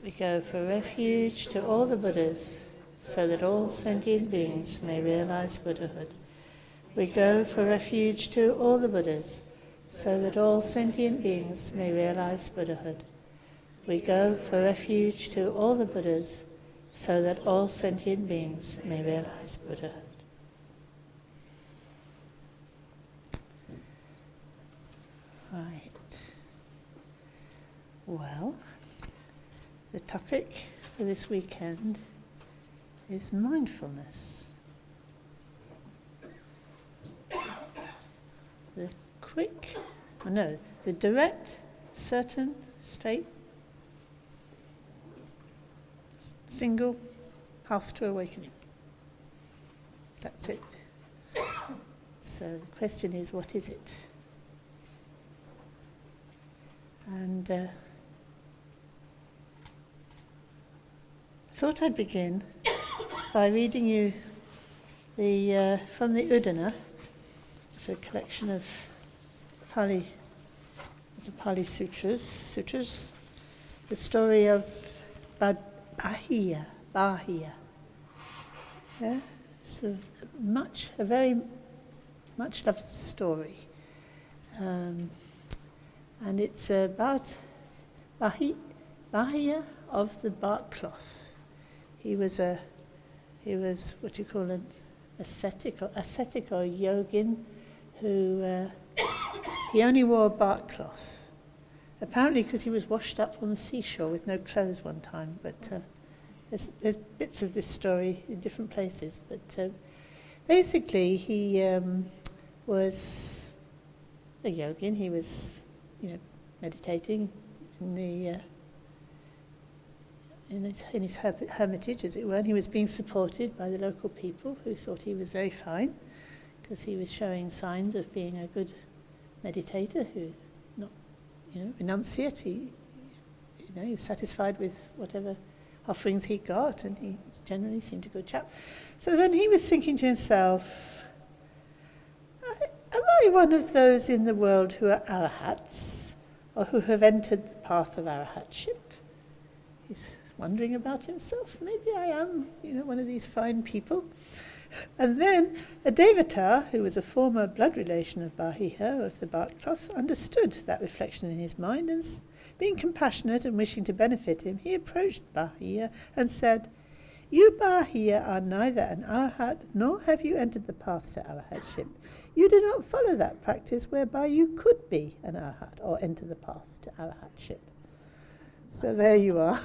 We go for refuge to all the Buddhas, so that all sentient beings may realize Buddhahood. We go for refuge to all the Buddhas, so that all sentient beings may realize Buddhahood. We go for refuge to all the Buddhas, so that all sentient beings may realize Buddhahood. Right. Well, the topic for this weekend is mindfulness. The direct, certain, straight, single path to awakening. That's it. So the question is, what is it? And I thought I'd begin by reading you from the Udana. It's a collection of the Pali Sutras, the story of Bahiya. Yeah? It's a very much loved story. And it's about Bahiya of the bark cloth. He was what you call an ascetic or yogin who he only wore a bark cloth. Apparently because he was washed up on the seashore with no clothes one time. But there's bits of this story in different places. But basically he was a yogin. He was meditating in his hermitage, as it were, and he was being supported by the local people who thought he was very fine because he was showing signs of being a good meditator who, not renunciate. He was satisfied with whatever offerings he got, and he generally seemed a good chap. So then he was thinking to himself, am I one of those in the world who are arahats, or who have entered the path of arahatship? He's wondering about himself. Maybe I am, one of these fine people. And then a devata, who was a former blood relation of Bahiya, of the bark cloth, understood that reflection in his mind, and being compassionate and wishing to benefit him, he approached Bahiya and said, "You Bahiya are neither an arahat, nor have you entered the path to arahatship. You do not follow that practice whereby you could be an arahat or enter the path to arahatship." So there you are.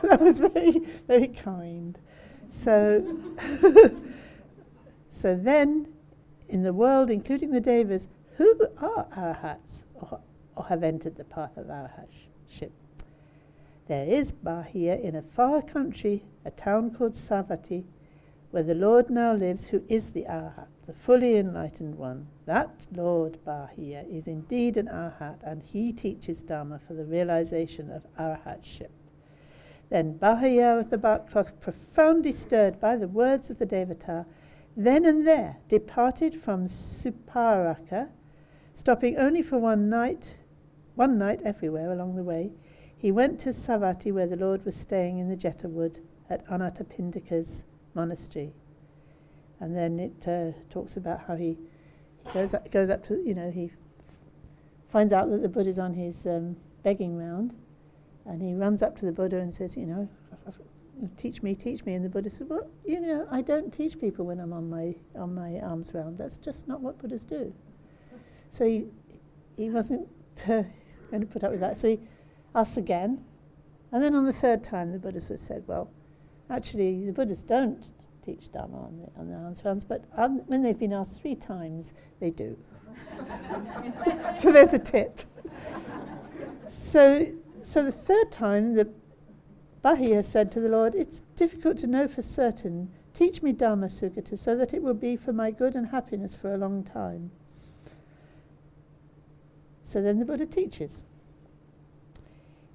That was very, very kind. So then, in the world, including the devas, who are arahats or have entered the path of arahatship? There is Bahiya in a far country, a town called Savatthi, where the Lord now lives, who is the arahat, the fully enlightened one. That Lord Bahiya is indeed an arahat, and he teaches Dharma for the realization of arahatship. Then Bahiya of the bark cloth, profoundly stirred by the words of the devata, then and there departed from Suparaka, stopping only for one night everywhere along the way. He went to Savatthi, where the Lord was staying in the Jeta wood at Anathapindika's monastery. And then it talks about how he goes up to, he finds out that the Buddha's on his begging round, and he runs up to the Buddha and says, teach me. And the Buddha said, well, I don't teach people when I'm on my arms round. That's just not what Buddhas do. So he wasn't going to put up with that. So he asks again, and then on the third time the Buddha said, well, actually the Buddhas don't teach Dharma on the arms rounds, but when they've been asked 3 times, they do. So there's a tip. So the third time, the Bahiya said to the Lord, it's difficult to know for certain. Teach me Dharma Sukata so that it will be for my good and happiness for a long time. So then the Buddha teaches.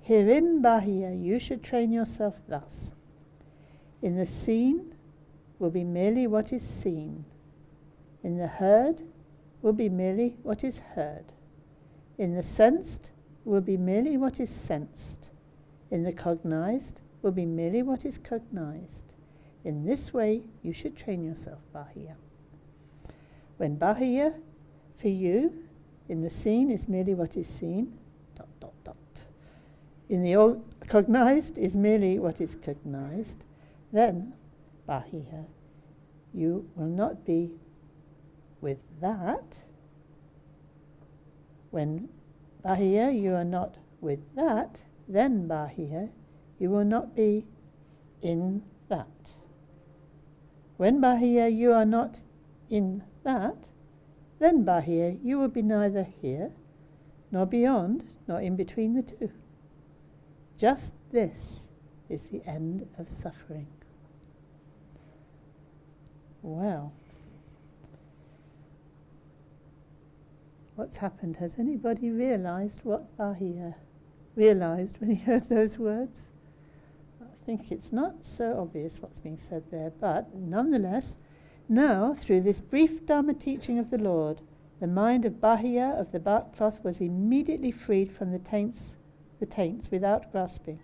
Herein, Bahiya, you should train yourself thus. In the seen will be merely what is seen. In the heard will be merely what is heard. In the sensed will be merely what is sensed. In the cognized will be merely what is cognized. In this way you should train yourself, Bahiya. When Bahiya, for you, in the seen is merely what is seen, ... in the cognized is merely what is cognized, then, Bahiya, you will not be with that. When Bahiya, you are not with that, then Bahiya, you will not be in that. When Bahiya, you are not in that, then Bahiya, you will be neither here, nor beyond, nor in between the two. Just this is the end of suffering. Well, what's happened? Has anybody realized what Bahiya realized when he heard those words? I think it's not so obvious what's being said there, but nonetheless, now, through this brief Dharma teaching of the Lord, the mind of Bahiya of the bark cloth was immediately freed from the taints without grasping.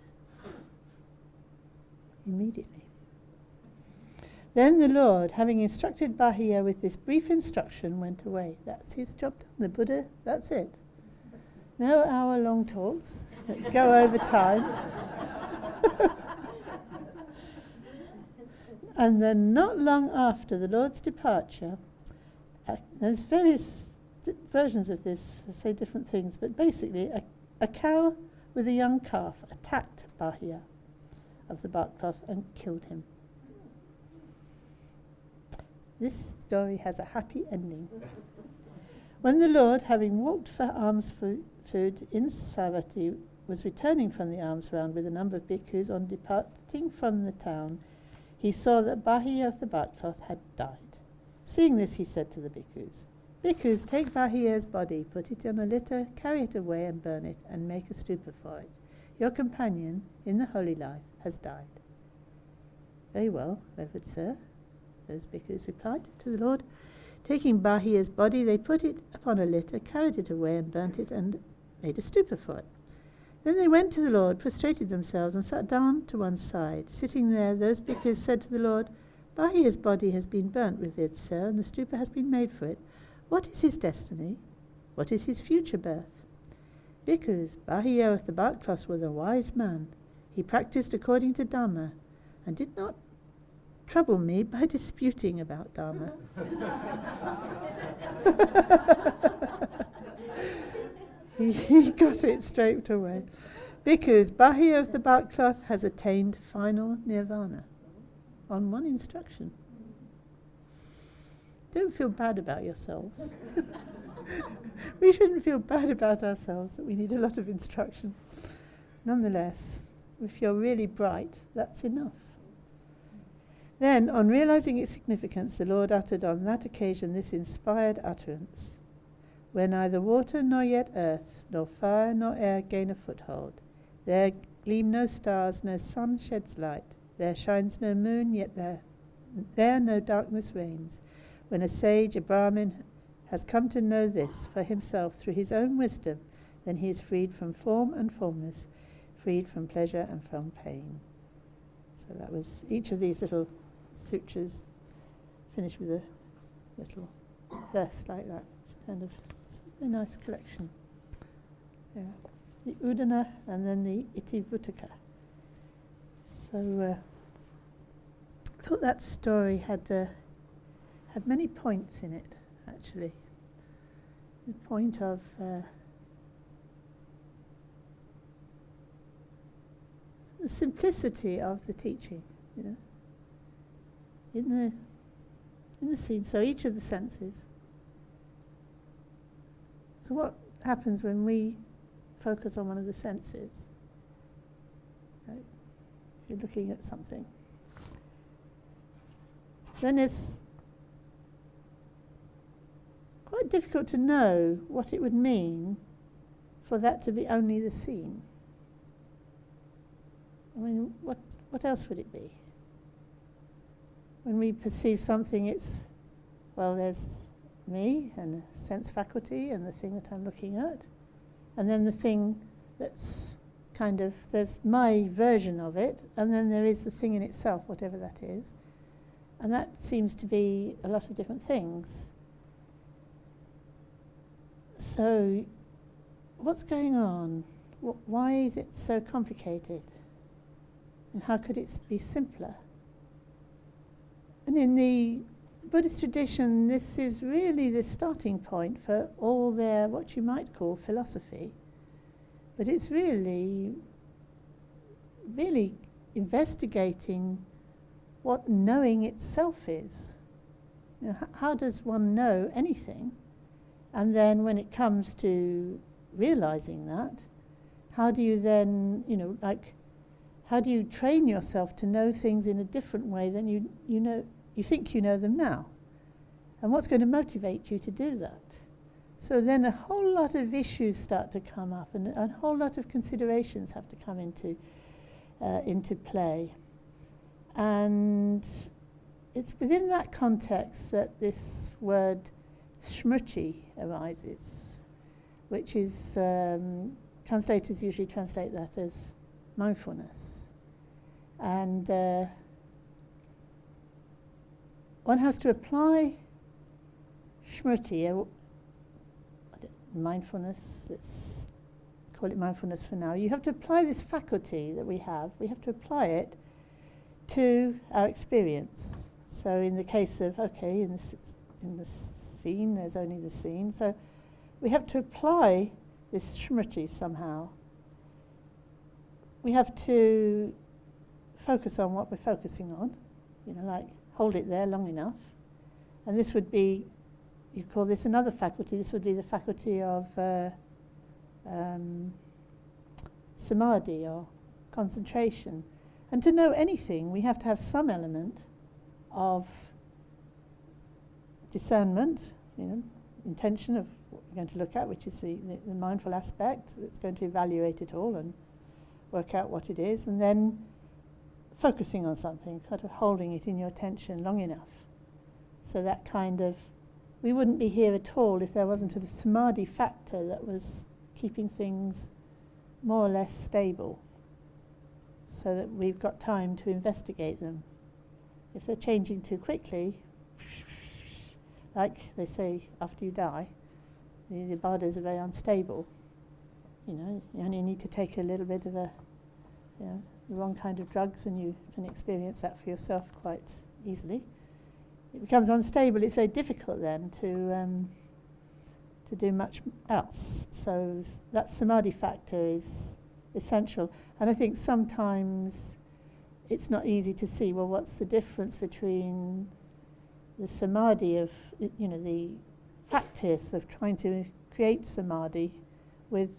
Immediately. Then the Lord, having instructed Bahiya with this brief instruction, went away. That's his job done. The Buddha, that's it. No hour-long talks that go over time. And then not long after the Lord's departure, there's various versions of this, say different things, but basically a cow with a young calf attacked Bahiya of the bark cloth and killed him. This story has a happy ending. When the Lord, having walked for alms food in Savatthi, was returning from the alms round with a number of bhikkhus, on departing from the town, he saw that Bahiya of the bark cloth had died. Seeing this, he said to the bhikkhus, "Bhikkhus, take Bahiya's body, put it on a litter, carry it away and burn it, and make a stupa for it. Your companion in the holy life has died." "Very well, Reverend Sir," those bhikkhus replied to the Lord. Taking Bahiya's body, they put it upon a litter, carried it away and burnt it, and made a stupa for it. Then they went to the Lord, prostrated themselves, and sat down to one side. Sitting there, those bhikkhus said to the Lord, "Bahiya's body has been burnt, revered Sir, and the stupa has been made for it. What is his destiny? What is his future birth?" "Bhikkhus, Bahiya of the bark cloth was a wise man. He practiced according to Dharma, and did not trouble me by disputing about Dharma." He got it straight away. "Bhikkhus, Bahiya of the bark cloth has attained final nirvana on one instruction." Don't feel bad about yourselves. We shouldn't feel bad about ourselves, that we need a lot of instruction. Nonetheless, if you're really bright, that's enough. Then, on realizing its significance, the Lord uttered on that occasion this inspired utterance: "Where neither water nor yet earth, nor fire nor air gain a foothold, there gleam no stars, no sun sheds light, there shines no moon, yet there no darkness reigns. When a sage, a Brahmin, has come to know this for himself through his own wisdom, then he is freed from form and formless, freed from pleasure and from pain." So that was each of these little sutras finished with a little verse like that. It's kind of a very nice collection. Yeah. The Udana and then the Itivuttaka. So I thought that story had many points in it, actually. The point of the simplicity of the teaching, you know, in the scene. So each of the senses. So what happens when we focus on one of the senses? Right? You're looking at something. Then it's quite difficult to know what it would mean for that to be only the seen. I mean, what else would it be? When we perceive something, it's, well, there's me and a sense faculty and the thing that I'm looking at, and then the thing that's kind of, there's my version of it, and then there is the thing in itself, whatever that is. And that seems to be a lot of different things. So, what's going on? Why is it so complicated? And how could it be simpler? And in the Buddhist tradition, this is really the starting point for all their, what you might call, philosophy. But it's really investigating what knowing itself is. You know, how does one know anything? And then when it comes to realizing that, how do you then, how do you train yourself to know things in a different way than you think you know them now? And what's going to motivate you to do that? So then a whole lot of issues start to come up, and a whole lot of considerations have to come into play. And it's within that context that this word smriti arises, which is, translators usually translate that as mindfulness. And one has to apply smriti, mindfulness, let's call it mindfulness for now. You have to apply this faculty that we have to apply it to our experience. So in the case of, okay, in the scene, there's only the scene, so we have to apply this smriti somehow. We have to focus on what we're focusing on, like hold it there long enough. And this would be, you call this another faculty, this would be the faculty of samadhi or concentration. And to know anything, we have to have some element of discernment, intention of what we're going to look at, which is the mindful aspect that's going to evaluate it all and work out what it is, and then focusing on something, sort of holding it in your attention long enough. So that kind of, we wouldn't be here at all if there wasn't a samadhi factor that was keeping things more or less stable, so that we've got time to investigate them. If they're changing too quickly, like they say after you die, the bodies are very unstable. You only need to take a little bit of the wrong kind of drugs, and you can experience that for yourself quite easily. It becomes unstable. It's very difficult then to do much else. So that samadhi factor is essential. And I think sometimes it's not easy to see, well, what's the difference between the samadhi of, the practice of trying to create samadhi with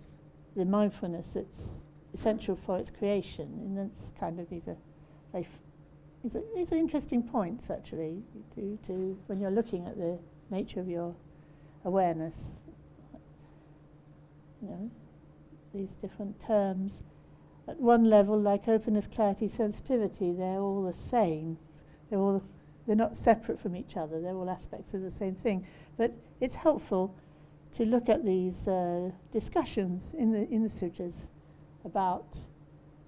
the mindfulness that's essential for its creation. And that's kind of, these are interesting points, actually, to when you're looking at the nature of your awareness. These different terms. At one level, like openness, clarity, sensitivity, they're all the same. They're not separate from each other. They're all aspects of the same thing. But it's helpful to look at these discussions in the sutras about,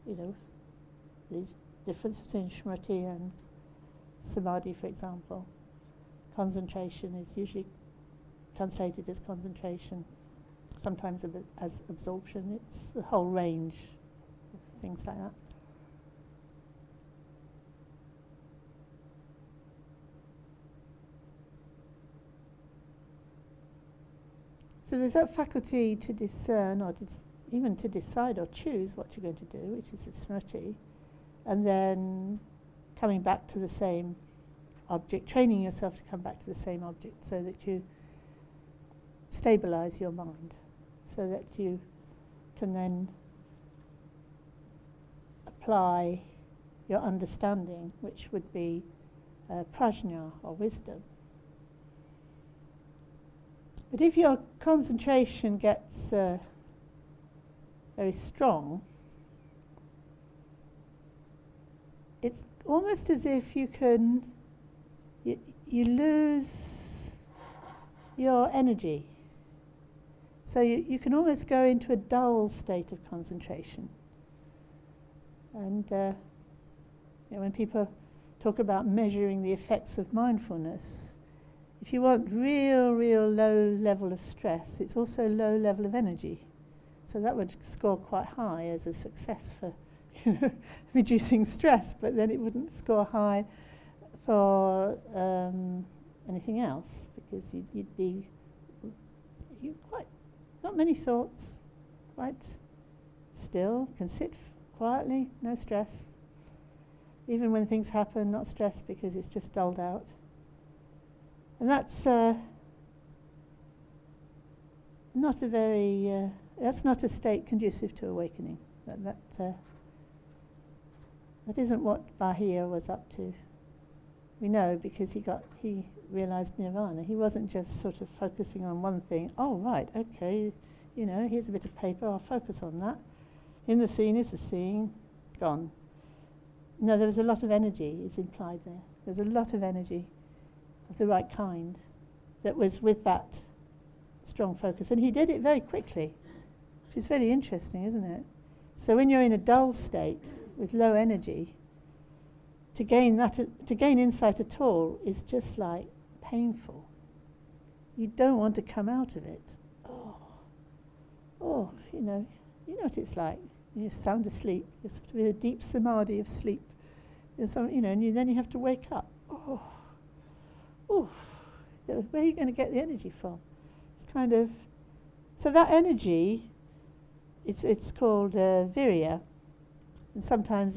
the difference between smriti and samadhi, for example. Concentration is usually translated as concentration, sometimes as absorption. It's a whole range of things like that. So there's that faculty to discern, or even to decide or choose what you're going to do, which is the smriti, and then coming back to the same object, training yourself to come back to the same object so that you stabilize your mind, so that you can then apply your understanding, which would be prajna, or wisdom. But if your concentration gets very strong, it's almost as if you lose your energy. So you can almost go into a dull state of concentration. And when people talk about measuring the effects of mindfulness, if you want real low level of stress, it's also low level of energy. So that would score quite high as a success for reducing stress, but then it wouldn't score high for anything else, because you'd be quite, not many thoughts, quite still, can sit quietly, no stress. Even when things happen, not stressed because it's just dulled out. And that's not a very, that's not a state conducive to awakening. That isn't what Bahiya was up to. We know because he realized nirvana. He wasn't just sort of focusing on one thing. Oh, right, okay, here's a bit of paper, I'll focus on that. In the scene is the seeing, gone. No, there was a lot of energy is implied there. There's a lot of energy of the right kind that was with that strong focus. And he did it very quickly, which is very interesting, isn't it? So when you're in a dull state with low energy, to gain insight at all is just like painful. You don't want to come out of it. You know what it's like. You're sound asleep. You're sort of in a deep samadhi of sleep. And then you have to wake up. Where are you going to get the energy from? It's kind of, so that energy, it's called virya, and sometimes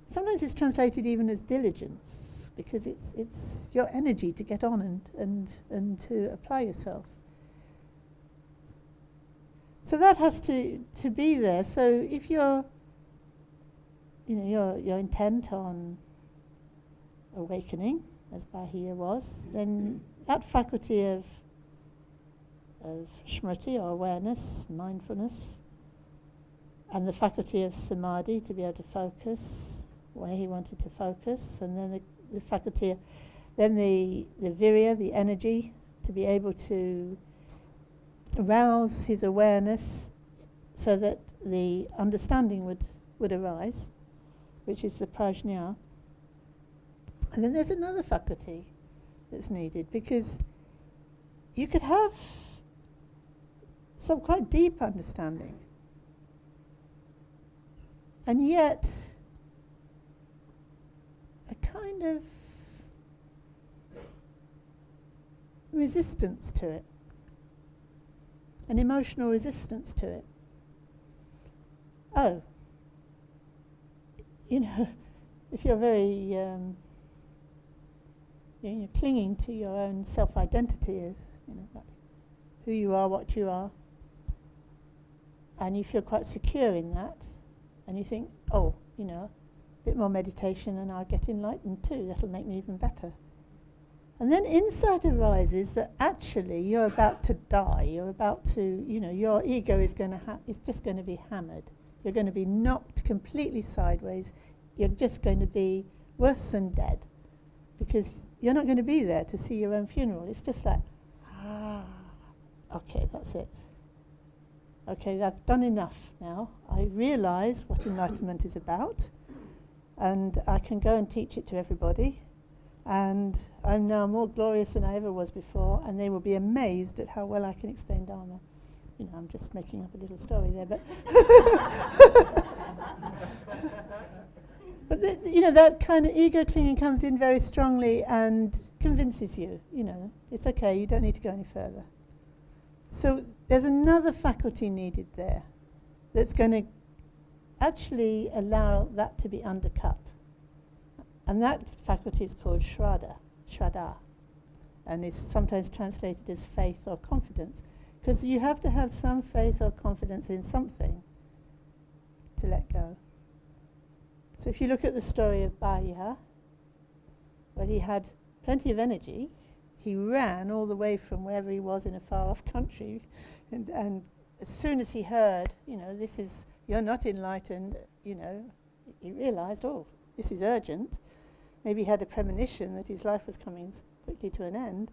sometimes it's translated even as diligence, because it's your energy to get on and to apply yourself. So that has to be there. So if you're intent on awakening, as Bahiya was, then that faculty of smriti, or awareness, mindfulness, and the faculty of samadhi, to be able to focus where he wanted to focus, and then the faculty, then the virya, the energy, to be able to arouse his awareness so that the understanding would arise, which is the prajna. And then there's another faculty that's needed, because you could have some quite deep understanding, and yet a kind of resistance to it, an emotional resistance to it. If you're very you're clinging to your own self-identity as like who you are, what you are, and you feel quite secure in that, and you think, a bit more meditation and I'll get enlightened too, that'll make me even better. And then insight arises that actually you're about to die, you're about to, your ego is just going to be hammered. You're going to be knocked completely sideways. You're just going to be worse than dead, because you're not going to be there to see your own funeral. It's just like, okay, that's it. Okay, I've done enough now. I realise what enlightenment is about, and I can go and teach it to everybody. And I'm now more glorious than I ever was before, and they will be amazed at how well I can explain Dharma. I'm just making up a little story there, but but that kind of ego clinging comes in very strongly and convinces you, it's okay, you don't need to go any further. So there's another faculty needed there that's going to actually allow that to be undercut. And that faculty is called Shraddha, and is sometimes translated as faith or confidence, because you have to have some faith or confidence in something to let go. So if you look at the story of Bahiya, well, he had plenty of energy. He ran all the way from wherever he was in a far-off country, and as soon as he heard, you're not enlightened, he realised, this is urgent. Maybe he had a premonition that his life was coming quickly to an end.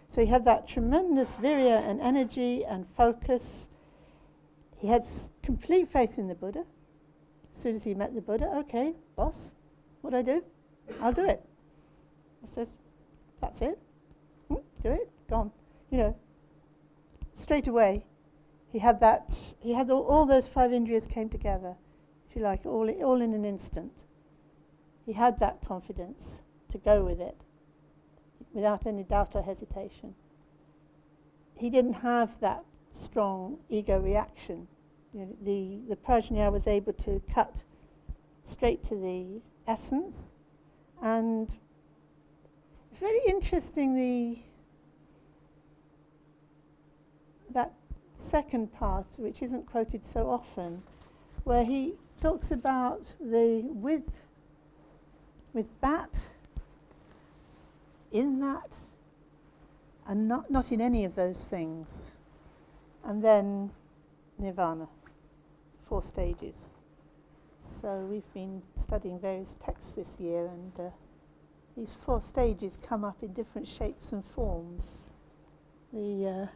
So he had that tremendous virya and energy and focus. He had complete faith in the Buddha. As soon as he met the Buddha, okay, boss, what do I do? I'll do it. He says, that's it. Do it, gone. You know, straight away, he had all those 5 indriyas came together, if you like, all in an instant. He had that confidence to go with it without any doubt or hesitation. He didn't have that strong ego reaction. You know, the prajna was able to cut straight to the essence, and it's very interesting that second part, which isn't quoted so often, where he talks about the with that, in that, and not in any of those things. And then nirvana, 4 stages. So we've been studying various texts this year, and these 4 stages come up in different shapes and forms. The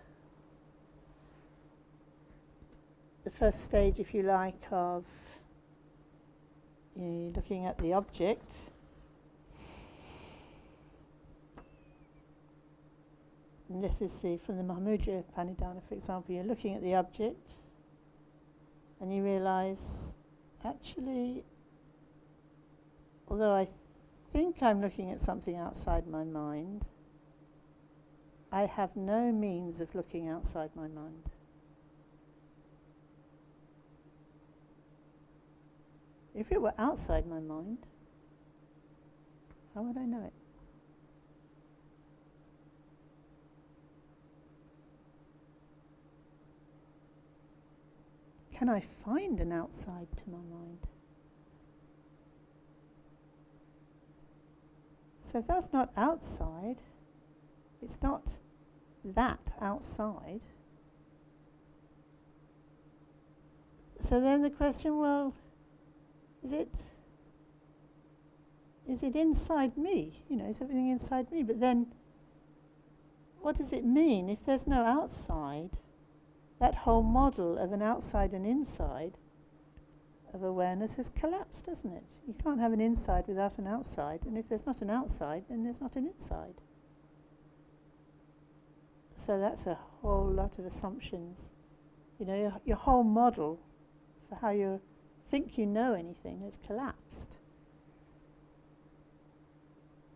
first stage, if you like, of looking at the object. And this is from the Mahamudra Panidana, for example. You're looking at the object and you realize, actually, although I think I'm looking at something outside my mind, I have no means of looking outside my mind. If it were outside my mind, how would I know it? Can I find an outside to my mind? So if that's not outside, it's not that outside. So then the question, well, is it inside me? You know, is everything inside me? But then, what does it mean if there's no outside? That whole model of an outside and inside of awareness has collapsed, doesn't it? You can't have an inside without an outside, and if there's not an outside, then there's not an inside. So that's a whole lot of assumptions. You know, your whole model for how you think you know anything has collapsed.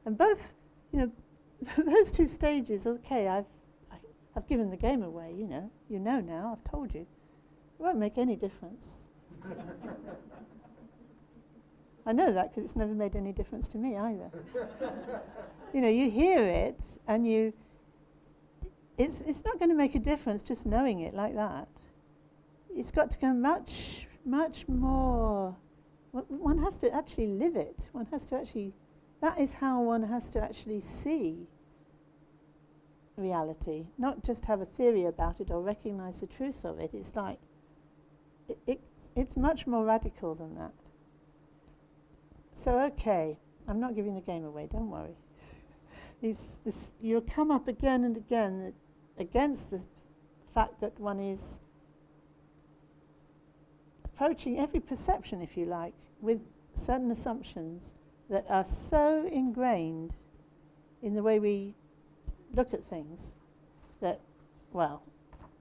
And both, you know, those 2 stages, okay, I've given the game away, you know now, I've told you. It won't make any difference. I know that because it's never made any difference to me either. You know, you hear it and it's not going to make a difference just knowing it like that. It's got to go much, much more. One has to actually live it. One has to actually, that is how one has to actually see reality, not just have a theory about it or recognize the truth of it. It's like, it's much more radical than that. So, okay, I'm not giving the game away, don't worry. You'll come up again and again against the fact that one is approaching every perception, if you like, with certain assumptions that are so ingrained in the way we look at things that, well,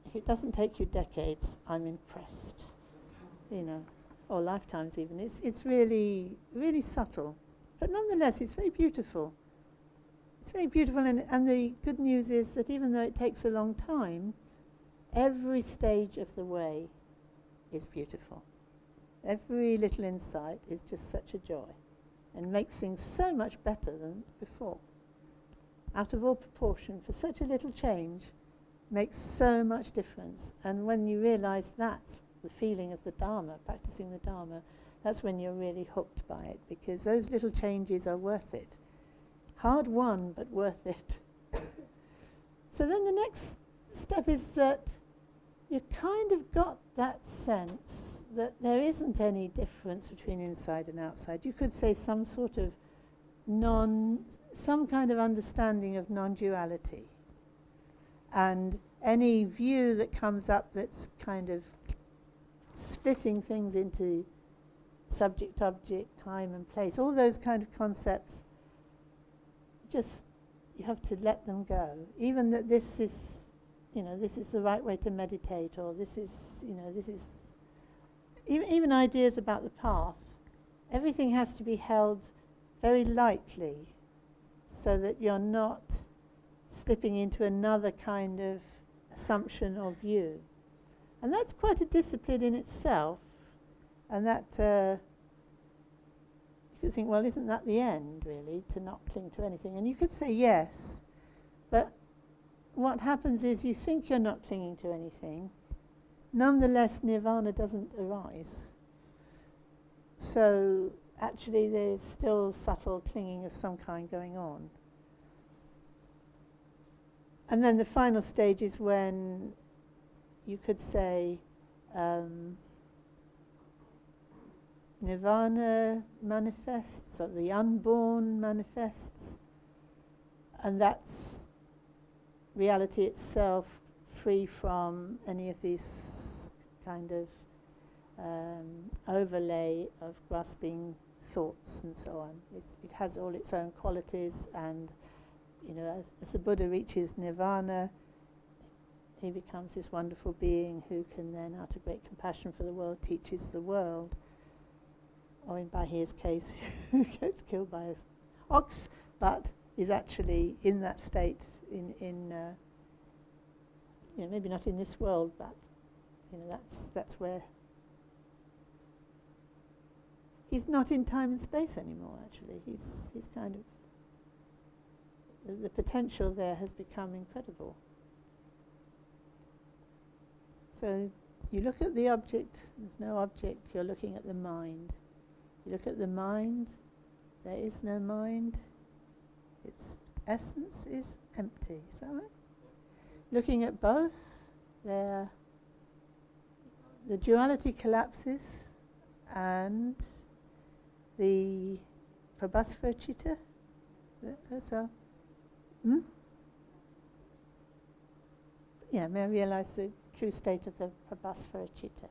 if it doesn't take you decades, I'm impressed, you know, or lifetimes even. It's really, really subtle. But nonetheless, it's very beautiful. It's very beautiful, and the good news is that even though it takes a long time, every stage of the way is beautiful. Every little insight is just such a joy and makes things so much better than before. Out of all proportion, for such a little change, makes so much difference. And when you realize that's the feeling of the Dharma, practicing the Dharma, that's when you're really hooked by it, because those little changes are worth it. Hard won, but worth it. So then the next step is that you kind of got that sense that there isn't any difference between inside and outside. You could say some sort of some kind of understanding of non-duality. And any view that comes up that's kind of splitting things into subject, object, time and place, all those kind of concepts, just you have to let them go. Even that this is, this is the right way to meditate, or this is even ideas about the path. Everything has to be held very lightly so that you're not slipping into another kind of assumption or view. And that's quite a discipline in itself. And that, you could think, well, isn't that the end, really, to not cling to anything? And you could say yes, but what happens is you think you're not clinging to anything, nonetheless nirvana doesn't arise. So actually there's still subtle clinging of some kind going on. And then the final stage is when you could say nirvana manifests, or the unborn manifests, and that's reality itself, free from any of these kind of overlay of grasping thoughts and so on. It has all its own qualities, and as the Buddha reaches nirvana, he becomes this wonderful being who can then, out of great compassion for the world, teaches the world. Or in Bahiya's case, who gets killed by an ox, but is actually in that state in maybe not in this world, but that's where he's not in time and space anymore. Actually, he's kind of the potential there has become incredible. So you look at the object, there's no object, you're looking at the mind. You look at the mind, there is no mind, its essence is empty. Is that right? Looking at both, the duality collapses, and the prabhasvara citta, may I realize the true state of the prabhasvara citta.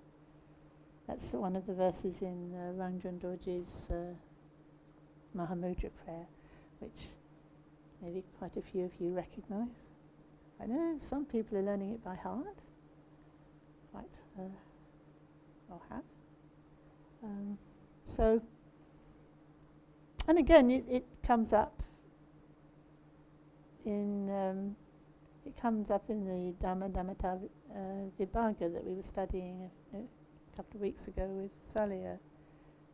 That's one of the verses in Rangjung Dorji's Mahamudra prayer, which maybe quite a few of you recognize. I know some people are learning it by heart, or have. And again, it comes up in the Dhammadhamata Vibhaga that we were studying a couple of weeks ago with Salia,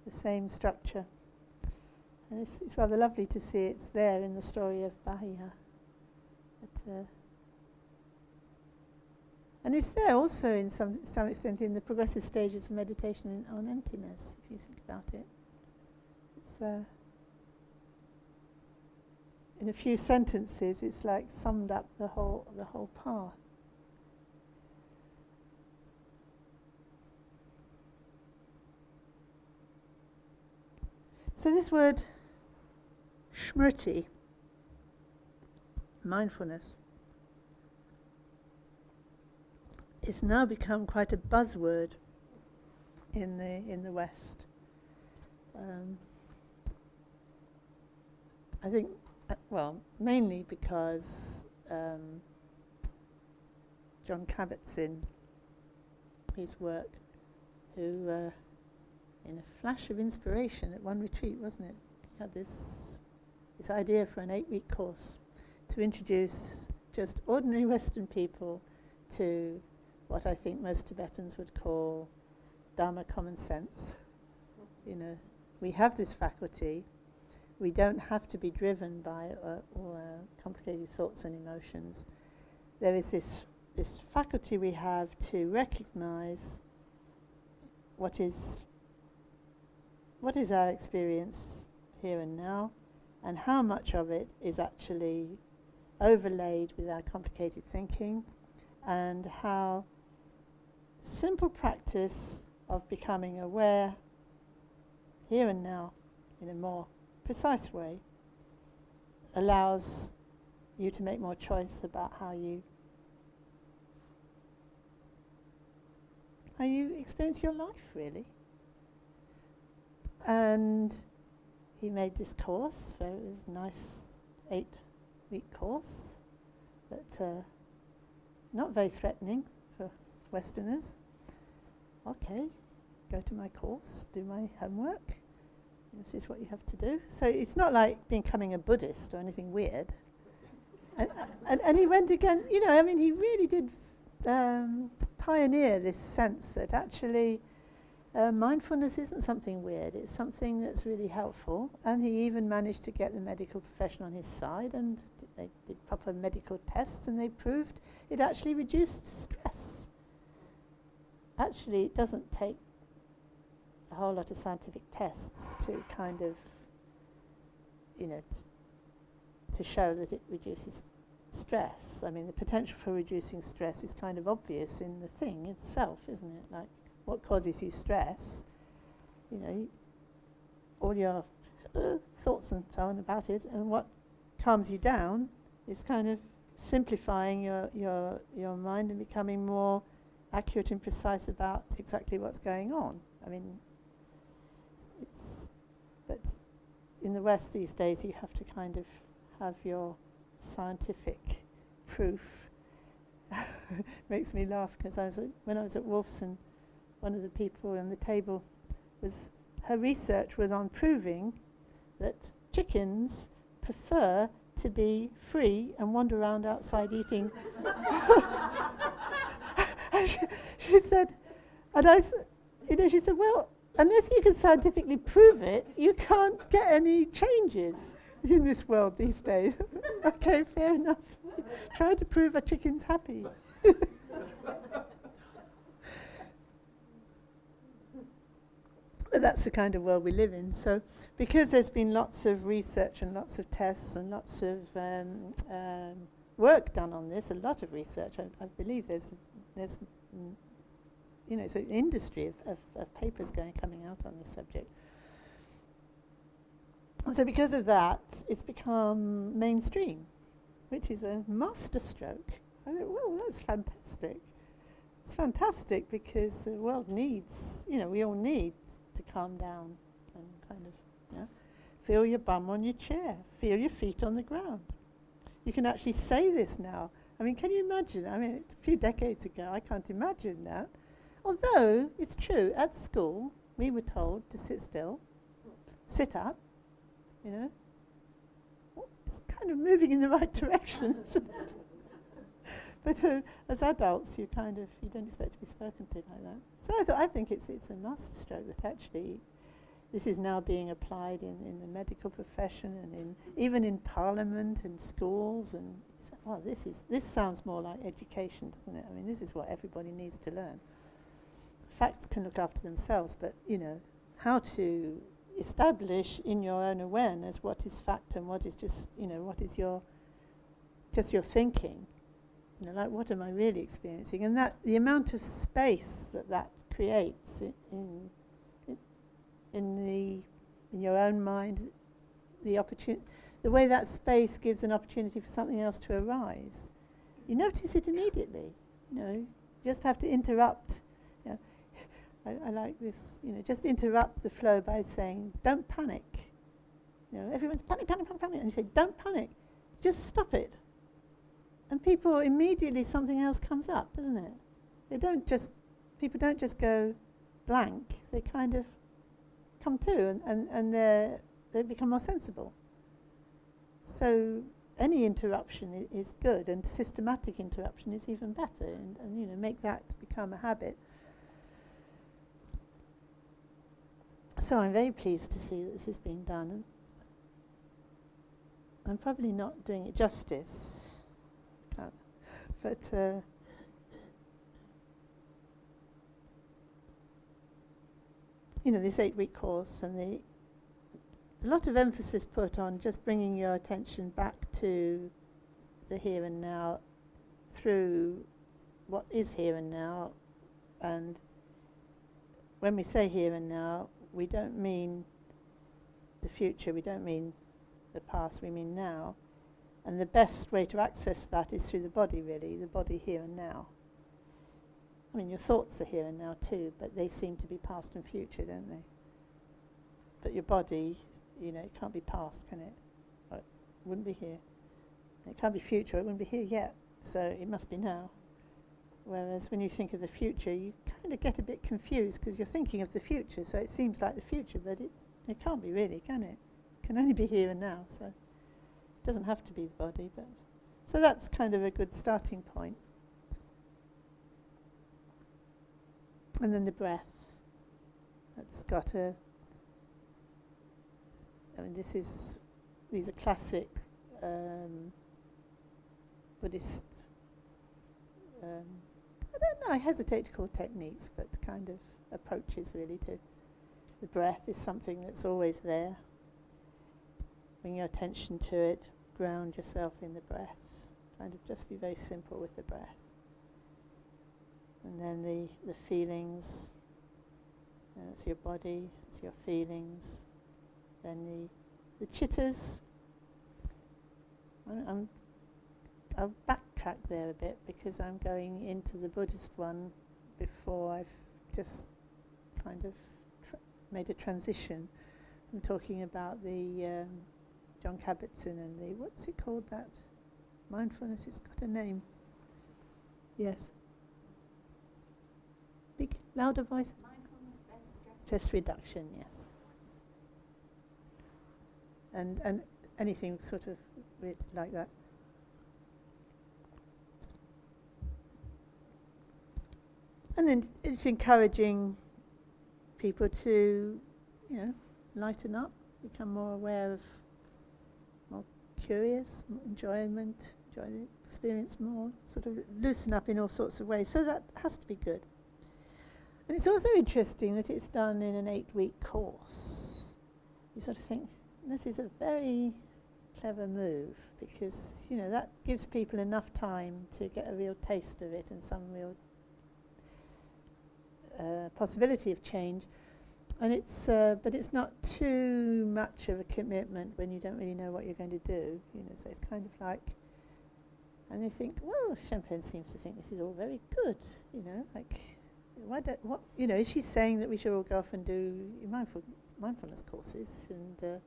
the same structure. And it's rather lovely to see it's there in the story of Bahiya. And it's there also in some extent in the progressive stages of meditation on emptiness, if you think about it. It's in a few sentences, it's like summed up the whole path. So this word smriti, mindfulness, it's now become quite a buzzword in the West. I think, mainly because John Kabat-Zinn, his work, who, in a flash of inspiration at one retreat, wasn't it? He had this idea for an 8-week course to introduce just ordinary Western people to what I think most Tibetans would call Dharma common sense. We have this faculty. We don't have to be driven by complicated thoughts and emotions. There is this faculty we have to recognize what is our experience here and now, and how much of it is actually overlaid with our complicated thinking, and how simple practice of becoming aware here and now in a more precise way allows you to make more choice about how you how you experience your life, really. And he made this course, so it was a nice 8-week course, but not very threatening for Westerners. Okay, go to my course, do my homework. This is what you have to do. So it's not like becoming a Buddhist or anything weird. and he went against, he really did pioneer this sense that actually mindfulness isn't something weird, it's something that's really helpful. And he even managed to get the medical profession on his side, and they did proper medical tests, and they proved it actually reduced stress. Actually, it doesn't take a whole lot of scientific tests to kind of, to show that it reduces stress. I mean, the potential for reducing stress is kind of obvious in the thing itself, isn't it? Like, what causes you stress? All your thoughts and so on about it, and what calms you down is kind of simplifying your mind and becoming more accurate and precise about exactly what's going on. I mean, but in the West these days you have to kind of have your scientific proof. Makes me laugh because when I was at Wolfson, one of the people on the table her research was on proving that chickens prefer to be free and wander around outside eating. She said, she said, well, unless you can scientifically prove it, you can't get any changes in this world these days. Okay, fair enough. Try to prove a chicken's happy. But that's the kind of world we live in. So because there's been lots of research and lots of tests and lots of work done on this, a lot of research, I believe there's it's an industry of papers coming out on this subject. So because of that, it's become mainstream, which is a masterstroke. I thought, well, that's fantastic. It's fantastic because the world needs, we all need to calm down and kind of feel your bum on your chair, feel your feet on the ground. You can actually say this now. I mean, can you imagine? I mean, a few decades ago, I can't imagine that. Although, it's true, at school, we were told to sit still, sit up, It's kind of moving in the right direction, isn't it? But as adults, you don't expect to be spoken to like that. So I think it's a masterstroke that actually this is now being applied in the medical profession and even in Parliament and schools. And well, this sounds more like education, doesn't it? I mean, this is what everybody needs to learn. Facts can look after themselves, but how to establish in your own awareness what is fact and what is just what is your thinking. Like, what am I really experiencing? And that the amount of space that creates in your own mind, the way that space gives an opportunity for something else to arise. You notice it immediately. You just have to interrupt. I like this. Just interrupt the flow by saying, "Don't panic." Everyone's panic, and you say, "Don't panic. Just stop it." And people immediately something else comes up, doesn't it? People don't just go blank. They kind of come to, and they become more sensible. So any interruption is good, and systematic interruption is even better. And make that become a habit. So I'm very pleased to see that this is being done. And I'm probably not doing it justice. But this 8-week course and a lot of emphasis put on just bringing your attention back to the here and now through what is here and now. And when we say here and now, we don't mean the future, we don't mean the past, we mean now. And the best way to access that is through the body, really, the body here and now. mean, your thoughts are here and now too, but they seem to be past and future, don't they? But your body, it can't be past, can it? Or it wouldn't be here. It can't be future, it wouldn't be here yet, so it must be now. Whereas when you think of the future, you kind of get a bit confused because you're thinking of the future, so it seems like the future, but it can't be really, can it? It can only be here and now, so it doesn't have to be the body. But so that's kind of a good starting point. And then the breath. It's got these are classic Buddhist, I don't know, I hesitate to call techniques, but kind of approaches really to the breath is something that's always there. Bring your attention to it, ground yourself in the breath, kind of just be very simple with the breath. And then the feelings, it's your body, it's your feelings. Then the chitters. I'll backtrack there a bit because I'm going into the Buddhist one before I've just kind of made a transition. I'm talking about the John Kabat-Zinn and the, what's it called, that mindfulness, it's got a name. Yes. Big, louder voice. Mindfulness-based stress reduction, yes. And anything sort of like that. And then it's encouraging people to, lighten up, become more aware of, more curious, more enjoy the experience more, sort of loosen up in all sorts of ways. So that has to be good. And it's also interesting that it's done in an 8-week course. You sort of think, this is a very clever move because, that gives people enough time to get a real taste of it and some real possibility of change, and but it's not too much of a commitment when you don't really know what you're going to do. So it's kind of like, and you think, well, Shenpen seems to think this is all very good. Is she saying that we should all go off and do mindfulness courses? And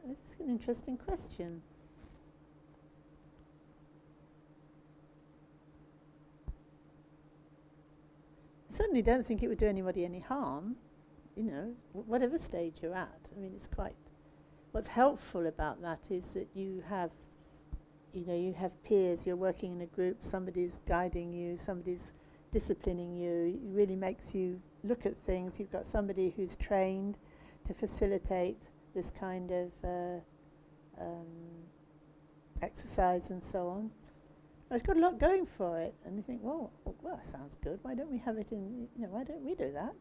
it's an interesting question. I certainly don't think it would do anybody any harm, whatever stage you're at. I mean, it's quite, what's helpful about that is that you have peers, you're working in a group, somebody's guiding you, somebody's disciplining you. It really makes you look at things. You've got somebody who's trained to facilitate this kind of exercise and so on. It's got a lot going for it, and you think, well, that sounds good. Why don't we have it in? Why don't we do that?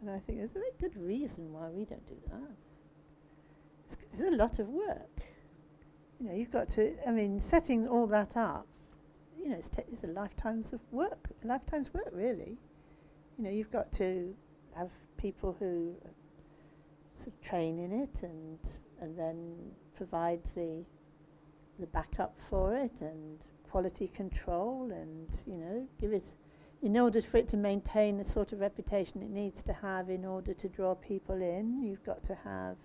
And I think there's a very good reason why we don't do that. It's a lot of work. You've got to. I mean, setting all that up. It's a lifetime's work, really. You've got to have people who sort of train in it, and then provide the backup for it, and quality control, and give it, in order for it to maintain the sort of reputation it needs to have in order to draw people in. You've got to have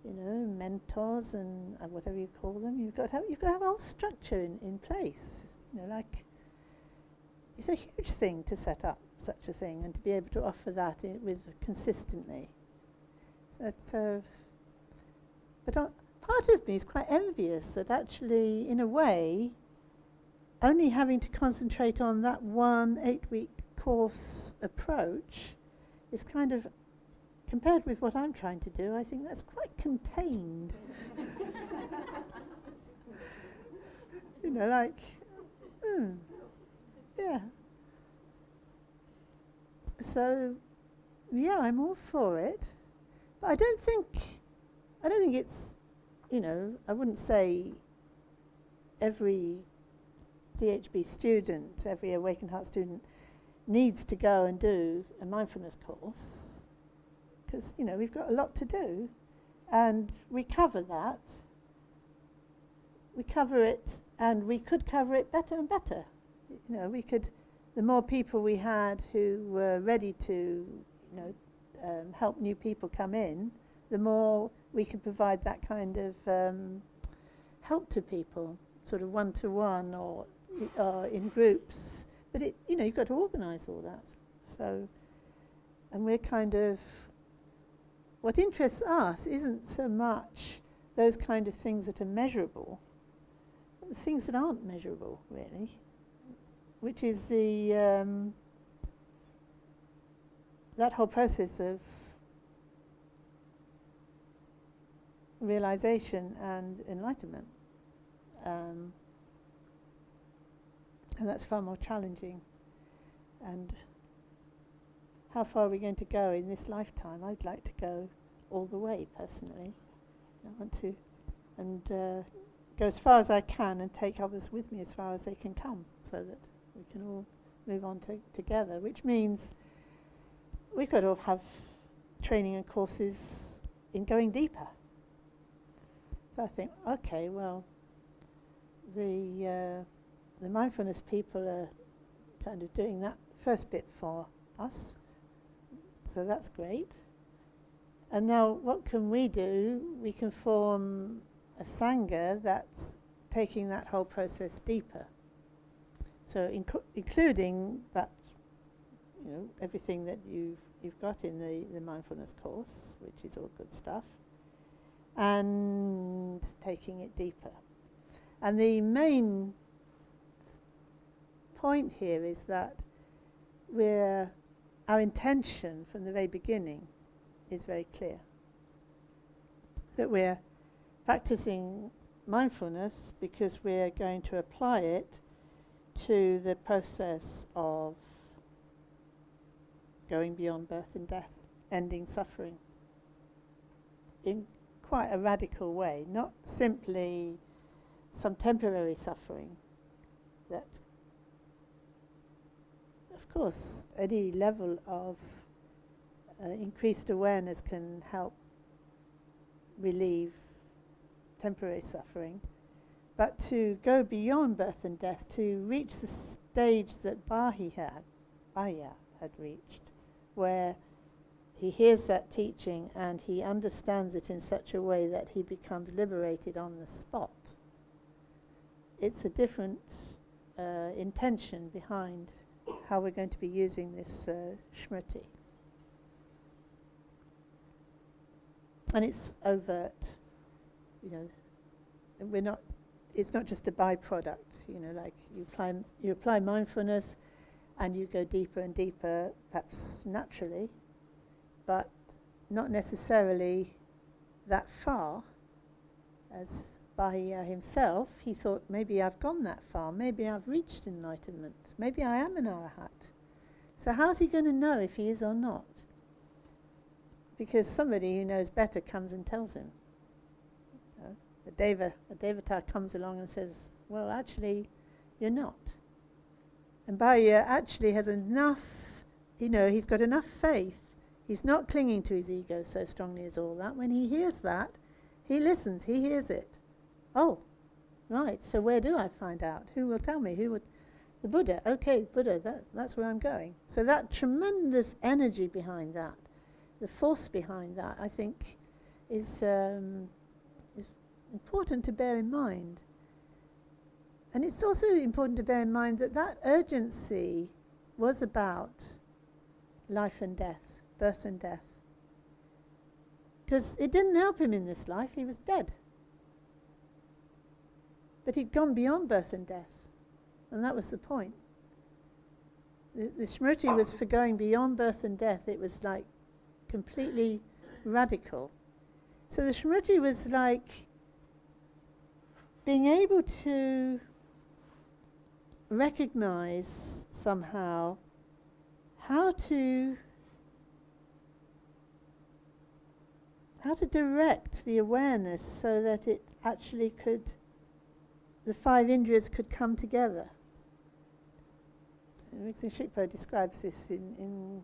mentors and whatever you call them. You've got to have a whole structure in place. It's a huge thing to set up such a thing and to be able to offer that consistently. So but part of me is quite envious that actually, in a way, only having to concentrate on that one 8-week course approach is kind of, compared with what I'm trying to do, I think that's quite contained. Yeah. So, yeah, I'm all for it, but I don't think it's, I wouldn't say every DHB student, every Awakened Heart student needs to go and do a mindfulness course, because we've got a lot to do, and we cover that. We cover it, and we could cover it better and better. We could the more people we had who were ready to, help new people come in, the more we could provide that kind of help to people, sort of one-to-one or in groups. But you've got to organise all that. So, and we're kind of, what interests us isn't so much those kind of things that are measurable, but the things that aren't measurable, really, which is that whole process of realization and enlightenment. And that's far more challenging. And how far are we going to go in this lifetime? I'd like to go all the way, personally. I want to go as far as I can and take others with me as far as they can come, so that we can all move on together, which means we've got to have training and courses in going deeper. So I think, okay, well, the mindfulness people are kind of doing that first bit for us, so that's great. And now what can we do? We can form a Sangha that's taking that whole process deeper. So including that, everything that you've got in the mindfulness course, which is all good stuff, and taking it deeper. And the main point here is that our intention from the very beginning is very clear. That we're practicing mindfulness because we're going to apply it to the process of going beyond birth and death, ending suffering in quite a radical way, not simply some temporary suffering that, of course, any level of increased awareness can help relieve temporary suffering, but to go beyond birth and death, to reach the stage that Bahiya had reached, where he hears that teaching and he understands it in such a way that he becomes liberated on the spot. It's a different intention behind how we're going to be using this Smriti. And it's overt, it's not just a byproduct, like you apply mindfulness and you go deeper and deeper, perhaps naturally, but not necessarily that far. As Bahiya himself, he thought, maybe I've gone that far, maybe I've reached enlightenment, maybe I am an arahat. So how's he going to know if he is or not? Because somebody who knows better comes and tells him. A devata comes along and says, well, actually, you're not. And Bahiya actually has enough, he's got enough faith. He's not clinging to his ego so strongly as all that. When he hears that, he listens, he hears it. Oh, right, so where do I find out? Who will tell me? The Buddha. Okay, Buddha, that's where I'm going. So that tremendous energy behind that, the force behind that, I think, is important to bear in mind. And it's also important to bear in mind that urgency was about life and death, birth and death. Because it didn't help him in this life, he was dead. But he'd gone beyond birth and death, and that was the point. The Smriti was for going beyond birth and death. It was like completely radical. So the Smriti was like being able to recognize somehow how to direct the awareness so that it actually the five indrias could come together. Rinzai Shikpo describes this in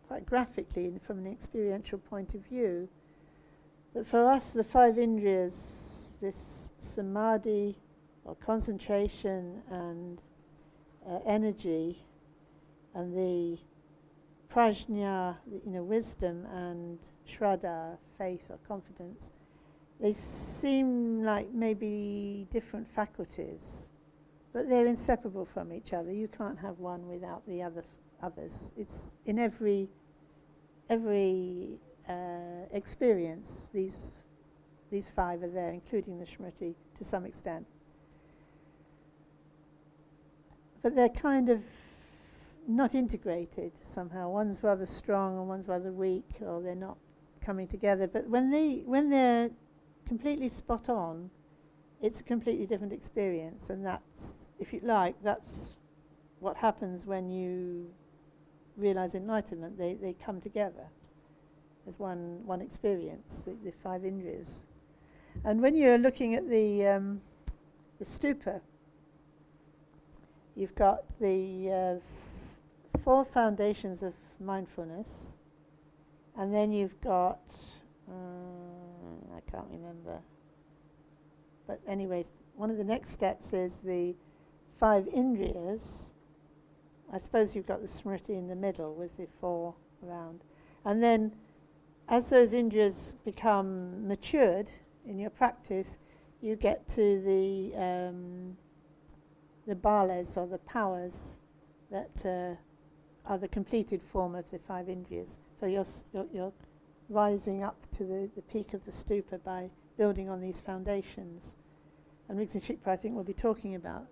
quite graphically from an experiential point of view, that for us the five indrias, this samadhi or concentration and energy, and the prajna, wisdom, and shraddha, faith or confidence, they seem like maybe different faculties, but they're inseparable from each other. You can't have one without the others. It's in every experience. These five are there, including the Smriti to some extent. But they're kind of not integrated somehow. One's rather strong and one's rather weak, or they're not coming together. But when they're completely spot on, it's a completely different experience, and that's, if you like, that's what happens when you realize enlightenment. They come together as one experience, the five indrias. And when you're looking at the stupa, you've got the four foundations of mindfulness, and then you've got I can't remember, but anyways, one of the next steps is the five indrias. I suppose you've got the smriti in the middle with the four around, and then as those indrias become matured in your practice, you get to the balas, or the powers that are the completed form of the five indriyas. So you're rising up to the peak of the stupa by building on these foundations. And Riggs and Shikpa, I think, will be talking about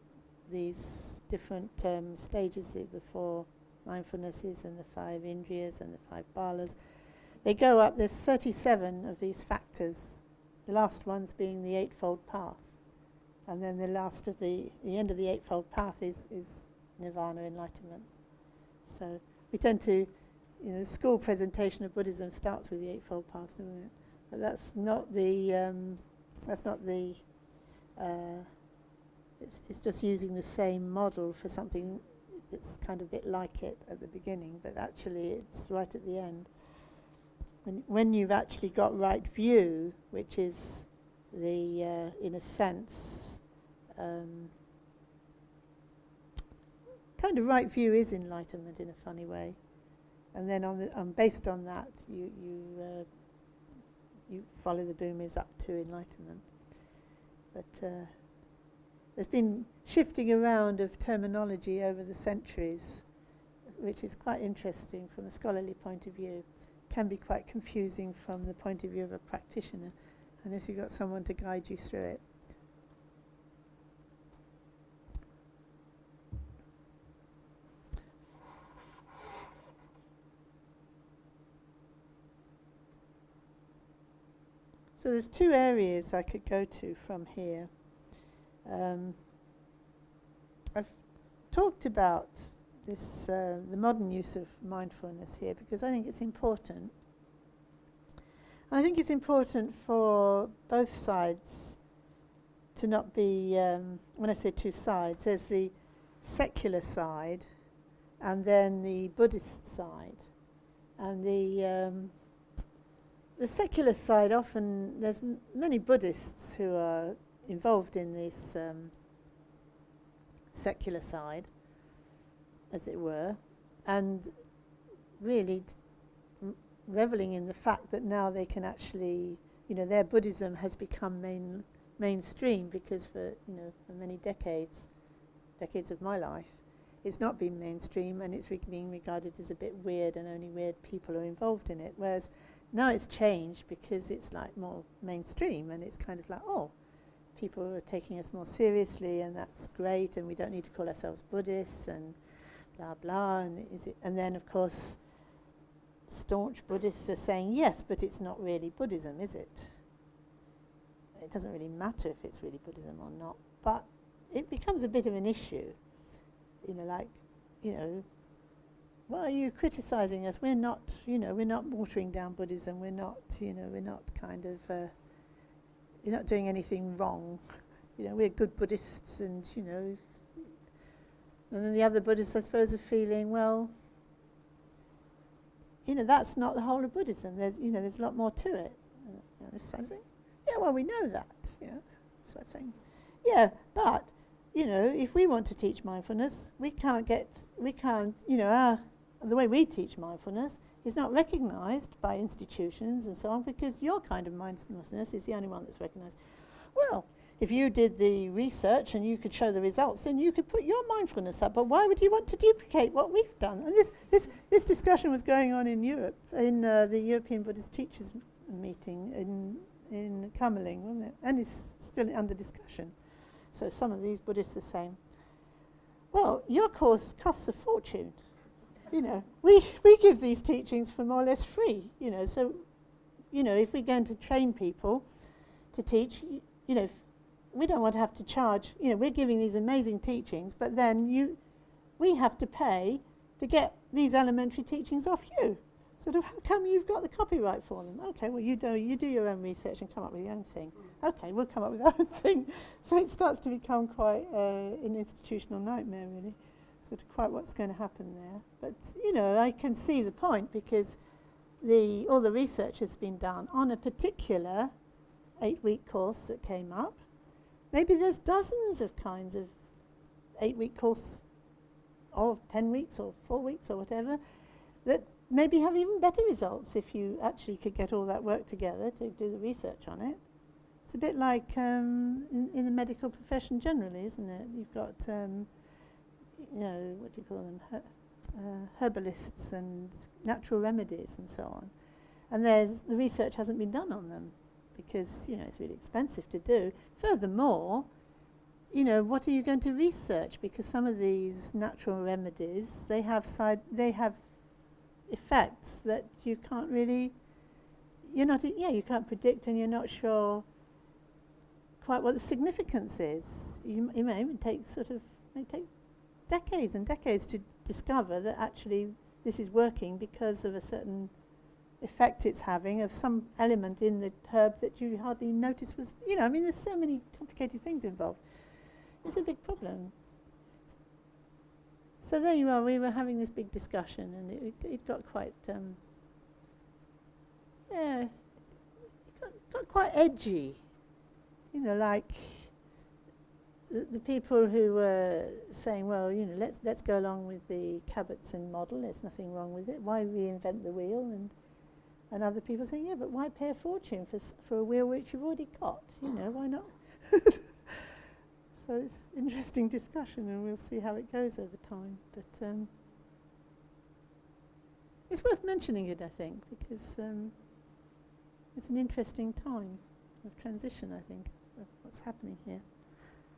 these different stages of the four mindfulnesses and the five indriyas and the five balas. They go up, there's 37 of these factors, the last ones being the Eightfold Path. And then the end of the Eightfold Path is Nirvana, enlightenment. So we tend to, the school presentation of Buddhism starts with the Eightfold Path, doesn't it? But that's not the, it's just using the same model for something that's kind of a bit like it at the beginning, but actually it's right at the end. When you've actually got right view, which is the, in a sense, kind of right view is enlightenment in a funny way, and then based on that, you follow the bhumis up to enlightenment. But there's been shifting around of terminology over the centuries, which is quite interesting from a scholarly point of view. Can be quite confusing from the point of view of a practitioner, unless you've got someone to guide you through it. So there's two areas I could go to from here. I've talked about this, the modern use of mindfulness here, because I think it's important. And I think it's important for both sides to not be, when I say two sides, there's the secular side and then the Buddhist side. And the secular side, often there's many Buddhists who are involved in this secular side, as it were, and really reveling in the fact that now they can actually, their Buddhism has become mainstream, because for many decades of my life, it's not been mainstream, and it's being regarded as a bit weird, and only weird people are involved in it. Whereas now it's changed, because it's like more mainstream, and it's kind of like, oh, people are taking us more seriously, and that's great, and we don't need to call ourselves Buddhists, and blah blah. And then of course staunch Buddhists are saying, yes, but it's not really Buddhism, is it? It doesn't really matter if it's really Buddhism or not. But it becomes a bit of an issue, why are you criticizing us? We're not watering down Buddhism. We're not kind of, you're not doing anything wrong. We're good Buddhists, and and then the other Buddhists, I suppose, are feeling, well, that's not the whole of Buddhism. There's a lot more to it. Yeah, well, we know that. So saying, yeah, but if we want to teach mindfulness, the way we teach mindfulness is not recognised by institutions and so on, because your kind of mindfulness is the only one that's recognised. Well, if you did the research and you could show the results, then you could put your mindfulness up. But why would you want to duplicate what we've done? And this discussion was going on in Europe, in the European Buddhist Teachers meeting in Kamerling, wasn't it? And it's still under discussion. So some of these Buddhists are saying, well, your course costs a fortune. We give these teachings for more or less free. So if we're going to train people to teach, we don't want to have to charge. We're giving these amazing teachings, but then we have to pay to get these elementary teachings off you. So how come you've got the copyright for them? Okay, well you do your own research and come up with your own thing. Okay, we'll come up with our own thing. So it starts to become quite an institutional nightmare, really. Sort of quite what's going to happen there. But I can see the point, because all the research has been done on a particular 8-week course that came up. Maybe there's dozens of kinds of 8-week course, or 10 weeks, or 4 weeks, or whatever, that maybe have even better results if you actually could get all that work together to do the research on it. It's a bit like in the medical profession generally, isn't it? You've got, what do you call them, herbalists and natural remedies and so on. And the research hasn't been done on them, because it's really expensive to do. Furthermore, what are you going to research? Because some of these natural remedies, they have effects that you can't really, you can't predict, and you're not sure quite what the significance is. You may even take decades and decades to discover that actually this is working because of a certain effect it's having of some element in the herb that you hardly notice was, there's so many complicated things involved. It's a big problem. So there you are, we were having this big discussion, and it got quite, it got quite edgy. Like the people who were saying, well, let's go along with the Kabat-Zinn model, there's nothing wrong with it, why reinvent the wheel? And other people saying, yeah, but why pay a fortune for a wheel which you've already got? Why not? So it's an interesting discussion, and we'll see how it goes over time. But it's worth mentioning it, I think, because it's an interesting time of transition, I think, of what's happening here.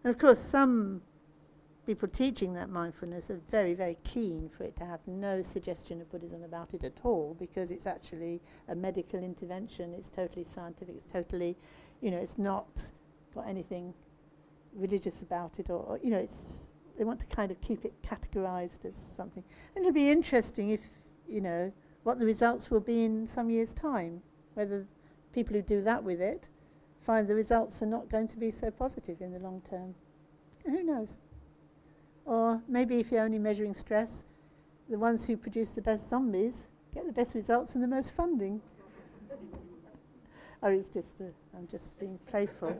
And of course, some people teaching that mindfulness are very, very keen for it to have no suggestion of Buddhism about it at all, because it's actually a medical intervention, it's totally scientific, it's totally, it's not got anything religious about it, or they want to kind of keep it categorized as something. And it'll be interesting if, what the results will be in some years' time, whether people who do that with it find the results are not going to be so positive in the long term. Who knows? Or maybe if you're only measuring stress, the ones who produce the best zombies get the best results and the most funding. I'm just being playful.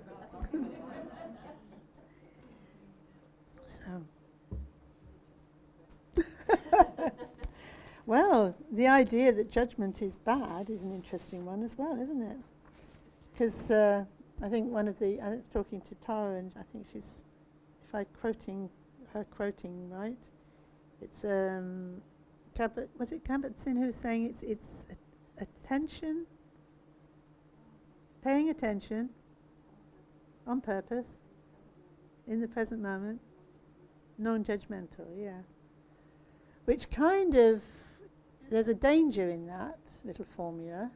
Well, the idea that judgment is bad is an interesting one as well, isn't it? Because I think I was talking to Tara, and I think she's, if I'm quoting right, it's was it Kabat-Zinn who was saying it's attention, paying attention on purpose in the present moment, non-judgmental, yeah. Which kind of, there's a danger in that little formula,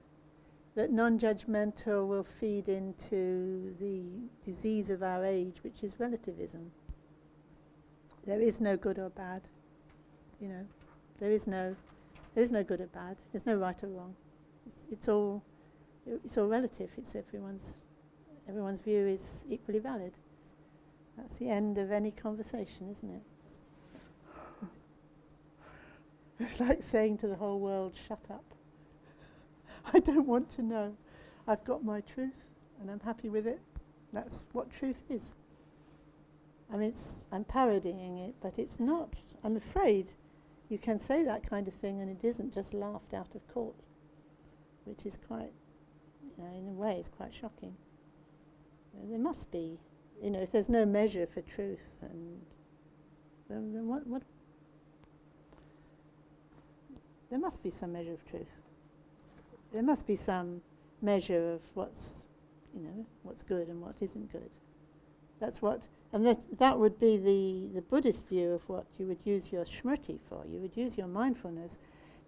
that non-judgmental will feed into the disease of our age, which is relativism. There is no good or bad, There is no good or bad. There's no right or wrong. It's all relative. It's everyone's view is equally valid. That's the end of any conversation, isn't it? It's like saying to the whole world, shut up. I don't want to know. I've got my truth, and I'm happy with it. That's what truth is. mean, I'm parodying it, but it's not. I'm afraid you can say that kind of thing and it isn't just laughed out of court, which is quite, in a way, it's quite shocking. There must be, if there's no measure for truth, and then what? There must be some measure of truth. There must be some measure of what's good and what isn't good. That's what, and that would be the Buddhist view of what you would use your smriti for. You would use your mindfulness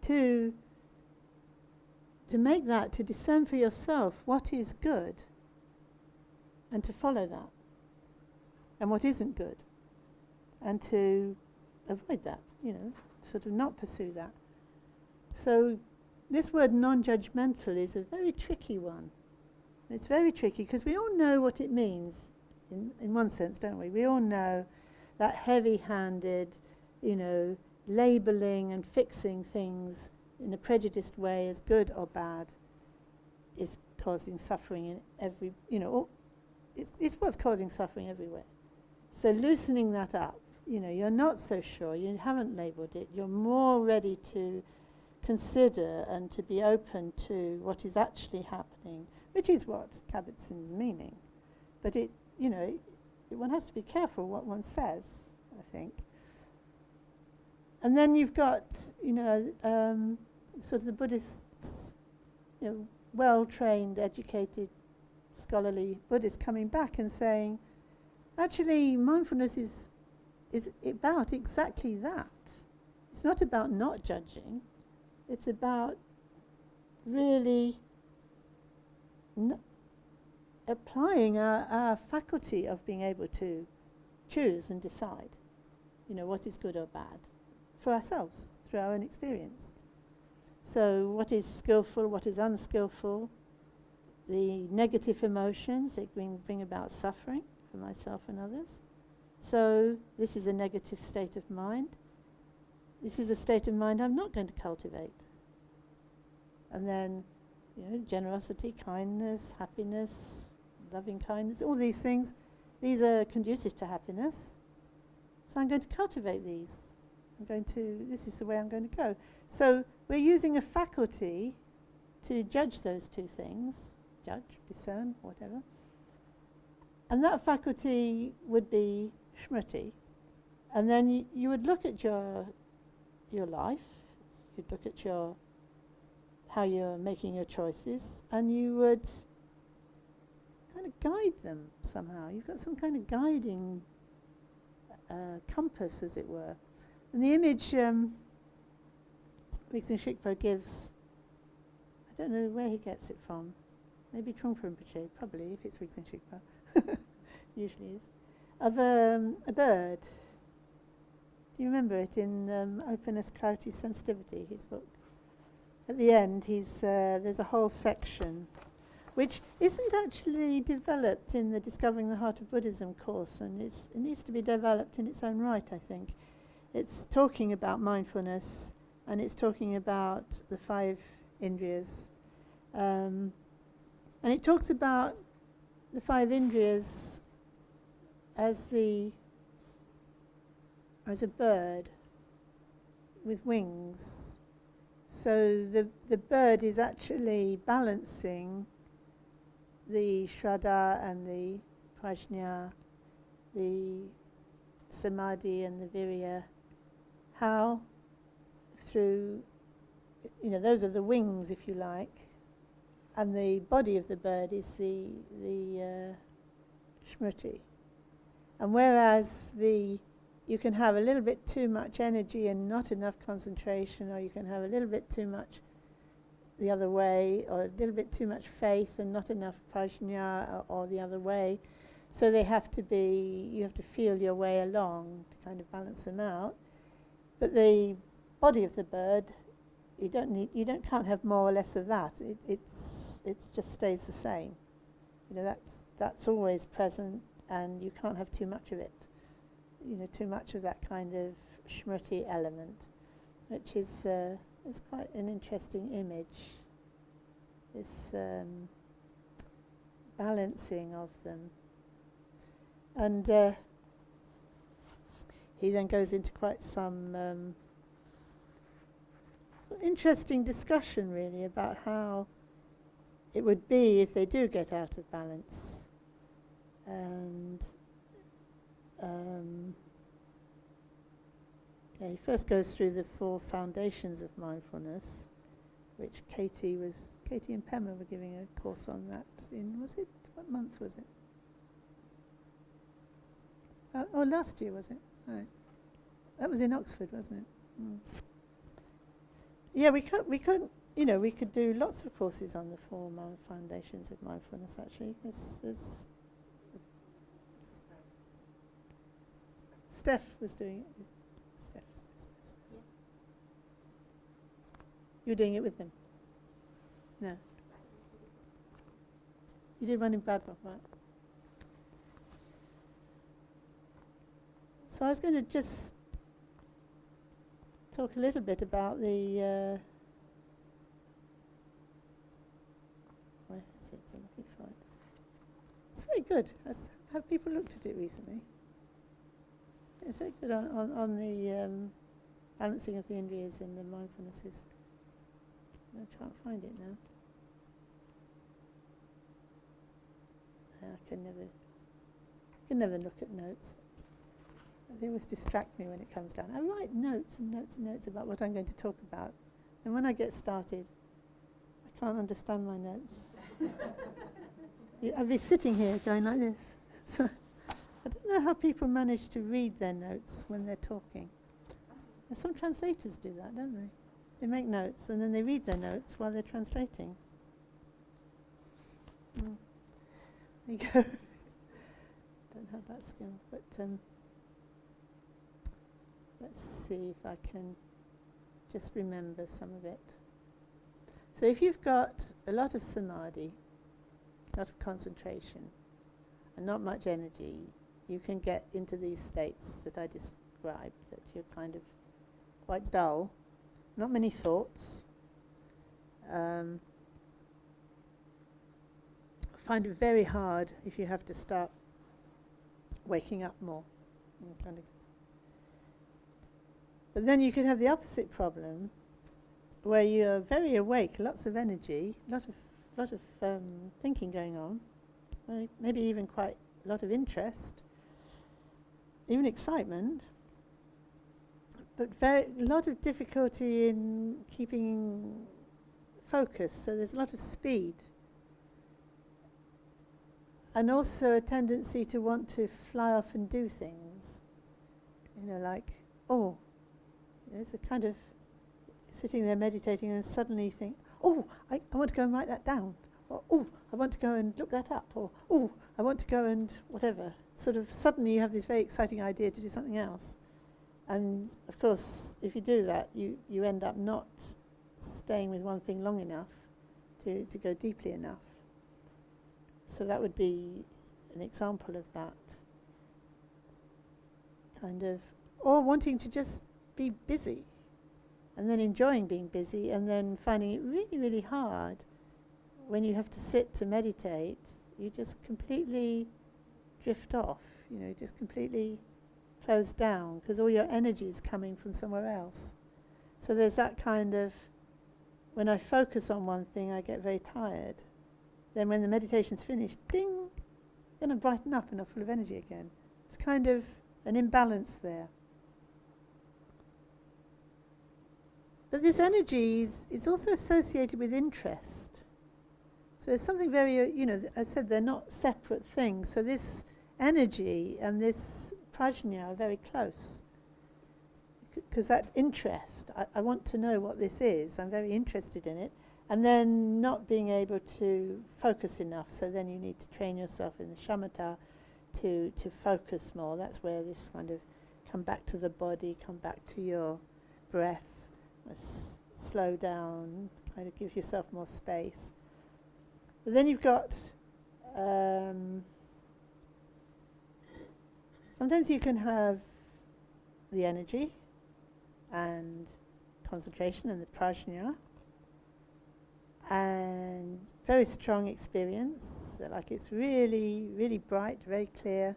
to make that, to discern for yourself what is good and to follow that, and what isn't good, and to avoid that, sort of not pursue that. So this word non-judgmental is a very tricky one. It's very tricky because we all know what it means in one sense, don't we? We all know that heavy-handed, labeling and fixing things in a prejudiced way as good or bad is causing suffering in every, it's what's causing suffering everywhere. So loosening that up, you're not so sure, you haven't labelled it, you're more ready to consider and to be open to what is actually happening, which is what Kabat-Zinn's meaning. But one has to be careful what one says, I think. And then you've got, sort of the Buddhists, well-trained, educated, scholarly Buddhists coming back and saying, actually, mindfulness is about exactly that. It's not about not judging. It's about really applying our faculty of being able to choose and decide, what is good or bad for ourselves through our own experience. So what is skillful, what is unskillful, the negative emotions that bring about suffering for myself and others. So this is a negative state of mind. This is a state of mind I'm not going to cultivate. And then, generosity, kindness, happiness, loving kindness, all these things, these are conducive to happiness. So I'm going to cultivate these. This is the way I'm going to go. So we're using a faculty to judge those two things, discern, whatever. And that faculty would be smriti. And then you would look at your life, you'd look at how you're making your choices, and you would kind of guide them somehow. You've got some kind of guiding compass, as it were. And the image Rigzin Shikpo gives, I don't know where he gets it from. Maybe Trungpa Rinpoche, probably, if it's Rigzin Shikpo. Usually is. Of a bird. Do you remember it in Openness, Clarity, Sensitivity, his book? At the end, there's a whole section which isn't actually developed in the Discovering the Heart of Buddhism course, and it needs to be developed in its own right, I think. It's talking about mindfulness, and it's talking about the 5 indrias. And it talks about the 5 indrias as a bird with wings. So the bird is actually balancing the Shraddha and the Prajna, the Samadhi and the Virya. How? Through, those are the wings, if you like, and the body of the bird is the smriti. And whereas you can have a little bit too much energy and not enough concentration, or you can have a little bit too much the other way, or a little bit too much faith and not enough prajna, or the other way. So you have to feel your way along to kind of balance them out. But the body of the bird, can't have more or less of that. It just stays the same. That's always present, and you can't have too much of it. Too much of that kind of smriti element, which is quite an interesting image. This balancing of them. And he then goes into quite some interesting discussion, really, about how it would be if they do get out of balance. And he first goes through the 4 foundations of mindfulness, which Katie and Pema were giving a course on that in, what month was it? Last year, was it? Right. That was in Oxford, wasn't it? Mm. Yeah, we could do lots of courses on the 4 foundations of mindfulness, actually. There's Steph was doing it. Steph. You were doing it with them? No. You did one in Bradwell, right? So I was going to just talk a little bit about the... where is it? I'm looking for it. It's very good. Have people looked at it recently? It's very good on the balancing of the indrias and the mindfulnesses. I can't find it now. I can never look at notes. They always distract me when it comes down. I write notes and notes and notes about what I'm going to talk about, and when I get started, I can't understand my notes. I'll be sitting here going like this. So I don't know how people manage to read their notes when they're talking. And some translators do that, don't they? They make notes and then they read their notes while they're translating. There you go. Don't have that skill, but let's see if I can just remember some of it. So if you've got a lot of samadhi, a lot of concentration, and not much energy, you can get into these states that I described, that you're kind of quite dull, not many thoughts. Find it very hard if you have to start waking up more. But then you could have the opposite problem, where you're very awake, lots of energy, lot of thinking going on, maybe even quite a lot of interest, even excitement, but a lot of difficulty in keeping focus. So there's a lot of speed, and also a tendency to want to fly off and do things. It's a kind of sitting there meditating and suddenly you think, I want to go and write that down, or I want to go and look that up, or I want to go and whatever. Sort of suddenly you have this very exciting idea to do something else. And of course, if you do that, you end up not staying with one thing long enough to go deeply enough. So that would be an example of that kind of, or wanting to just be busy and then enjoying being busy and then finding it really, really hard when you have to sit to meditate. You just completely drift off, just completely close down because all your energy is coming from somewhere else. So there's that kind of, when I focus on one thing, I get very tired. Then when the meditation's finished, ding, then I brighten up and I'm full of energy again. It's kind of an imbalance there. But this energy is also associated with interest. So there's something very, I said they're not separate things. So this energy and this prajna are very close. Because that interest, I want to know what this is, I'm very interested in it. And then not being able to focus enough, so then you need to train yourself in the shamatha to focus more. That's where this kind of come back to the body, come back to your breath, slow down, kind of give yourself more space. But then you've got, sometimes you can have the energy and concentration and the prajna, and very strong experience, like it's really, really bright, very clear,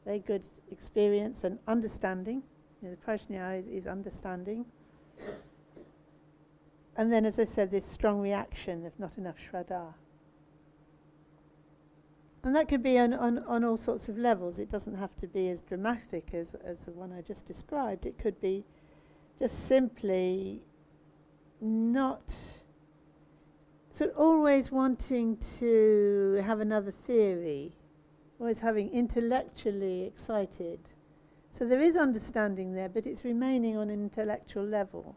very good experience and understanding. You know, the prajna is understanding. And then, as I said, this strong reaction of not enough shraddha. And that could be on all sorts of levels. It doesn't have to be as dramatic as the one I just described. It could be just simply not sort of always wanting to have another theory, always having intellectually excited. So there is understanding there, but it's remaining on an intellectual level.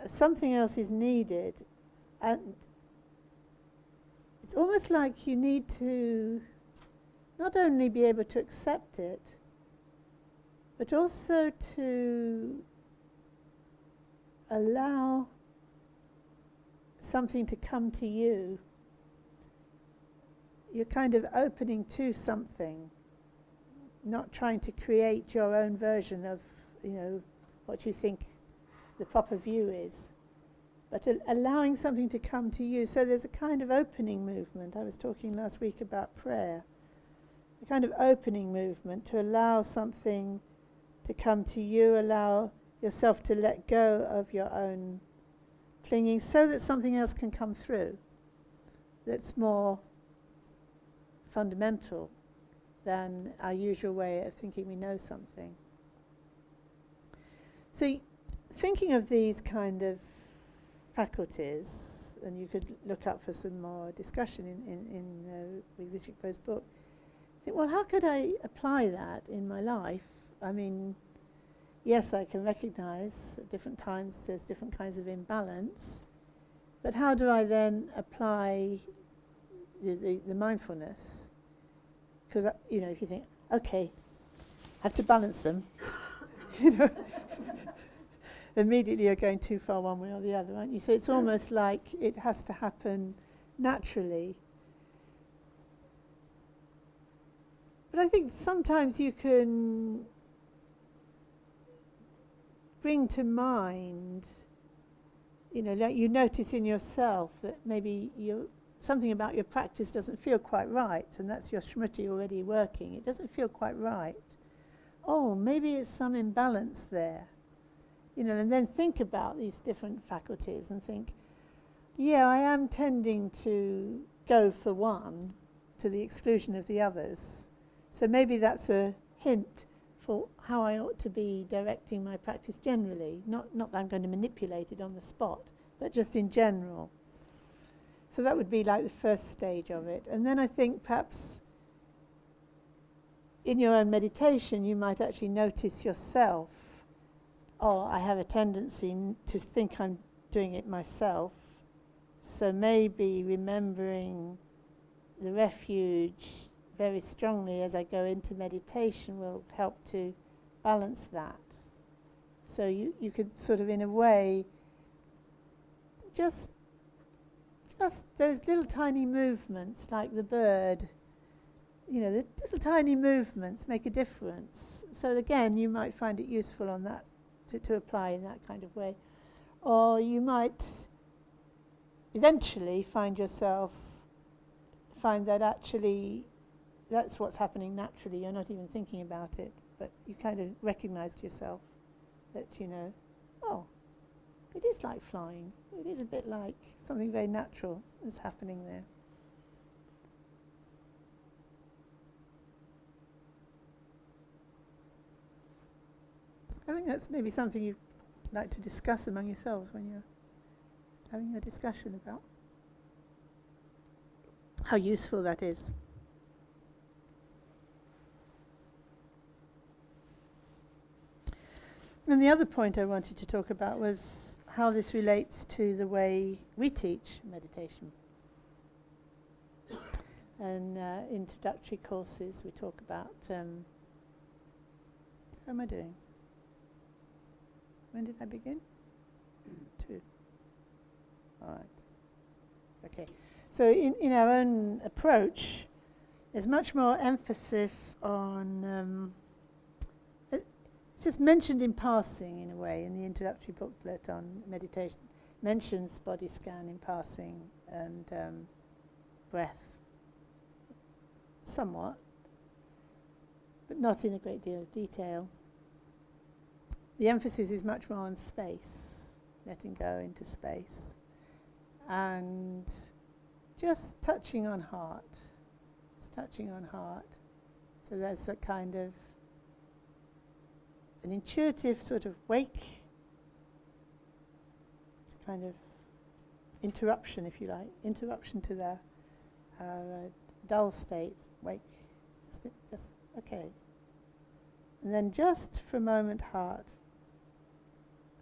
Something else is needed, and it's almost like you need to not only be able to accept it, but also to allow something to come to you. You're kind of opening to something, not trying to create your own version of, you know, what you think the proper view is, but allowing something to come to you. So there's a kind of opening movement. I was talking last week about prayer. A kind of opening movement to allow something to come to you, allow yourself to let go of your own clinging so that something else can come through that's more fundamental than our usual way of thinking we know something. So thinking of these kind of faculties, and you could look up for some more discussion in Rigzi Chikpo's book, think, well, how could I apply that in my life? I mean, yes, I can recognize at different times there's different kinds of imbalance, but how do I then apply the mindfulness? Because, you know, if you think, okay, I have to balance them, you know, immediately you're going too far one way or the other, aren't you? So it's almost like it has to happen naturally. But I think sometimes you can bring to mind, you know, like you notice in yourself that maybe something about your practice doesn't feel quite right, and that's your smriti already working. It doesn't feel quite right. Oh, maybe it's some imbalance there. You know, and then think about these different faculties and think, yeah, I am tending to go for one to the exclusion of the others. So maybe that's a hint for how I ought to be directing my practice generally. Not that I'm going to manipulate it on the spot, but just in general. So that would be like the first stage of it. And then I think perhaps in your own meditation you might actually notice yourself, oh, I have a tendency to think I'm doing it myself. So maybe remembering the refuge very strongly as I go into meditation will help to balance that. So you could sort of, in a way, just those little tiny movements, like the bird, you know, the little tiny movements make a difference. So again, you might find it useful on that to apply in that kind of way. Or you might eventually find that actually that's what's happening naturally. You're not even thinking about it, but you kind of recognize to yourself that, you know, oh, it is like flying. It is a bit like something very natural is happening there. I think that's maybe something you'd like to discuss among yourselves when you're having a discussion about how useful that is. And the other point I wanted to talk about was how this relates to the way we teach meditation. And introductory courses we talk about, how am I doing? When did I begin? 2. All right. Okay. So in our own approach, there's much more emphasis on, it's just mentioned in passing in a way in the introductory booklet on meditation, mentions body scan in passing and breath somewhat. but not in a great deal of detail. The emphasis is much more on space, letting go into space, and just touching on heart, So there's a kind of an intuitive sort of wake, kind of interruption, if you like, interruption to the dull state, wake, just okay. And then just for a moment, heart,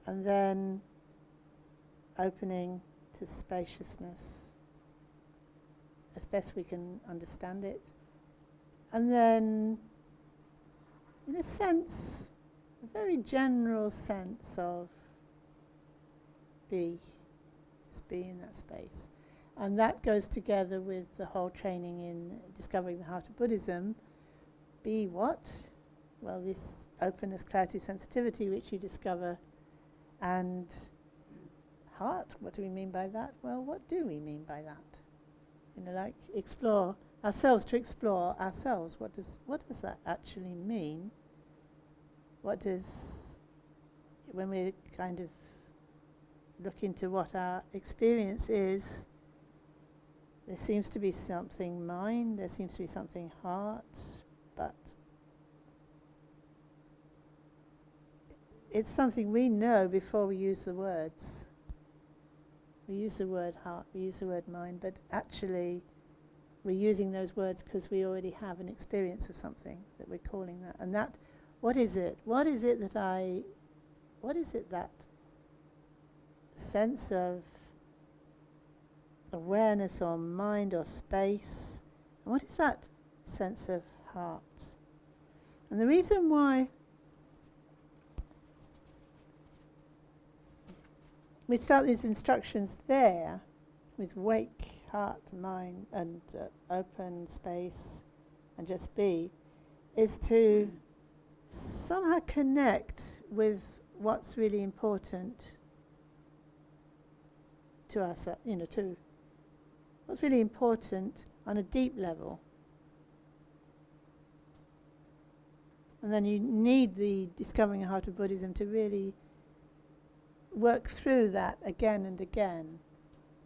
and then opening to spaciousness as best we can understand it. And then, in a sense, a very general sense of just be in that space. And that goes together with the whole training in discovering the heart of Buddhism. Be what? Well, this openness, clarity, sensitivity, which you discover. And heart, what do we mean by that? Well, what do we mean by that? Like explore ourselves, to explore ourselves. What does that actually mean? When we kind of look into what our experience is, there seems to be something mind, there seems to be something heart, but it's something we know before we use the words. We use the word heart, we use the word mind, but actually we're using those words because we already have an experience of something that we're calling that. And that, what is it? What is it that sense of awareness or mind or space? And what is that sense of heart? And the reason why we start these instructions there with wake, heart, mind, and open space, and just be, is to somehow connect with what's really important to us, to what's really important on a deep level. And then you need the discovering the heart of Buddhism to really work through that again and again.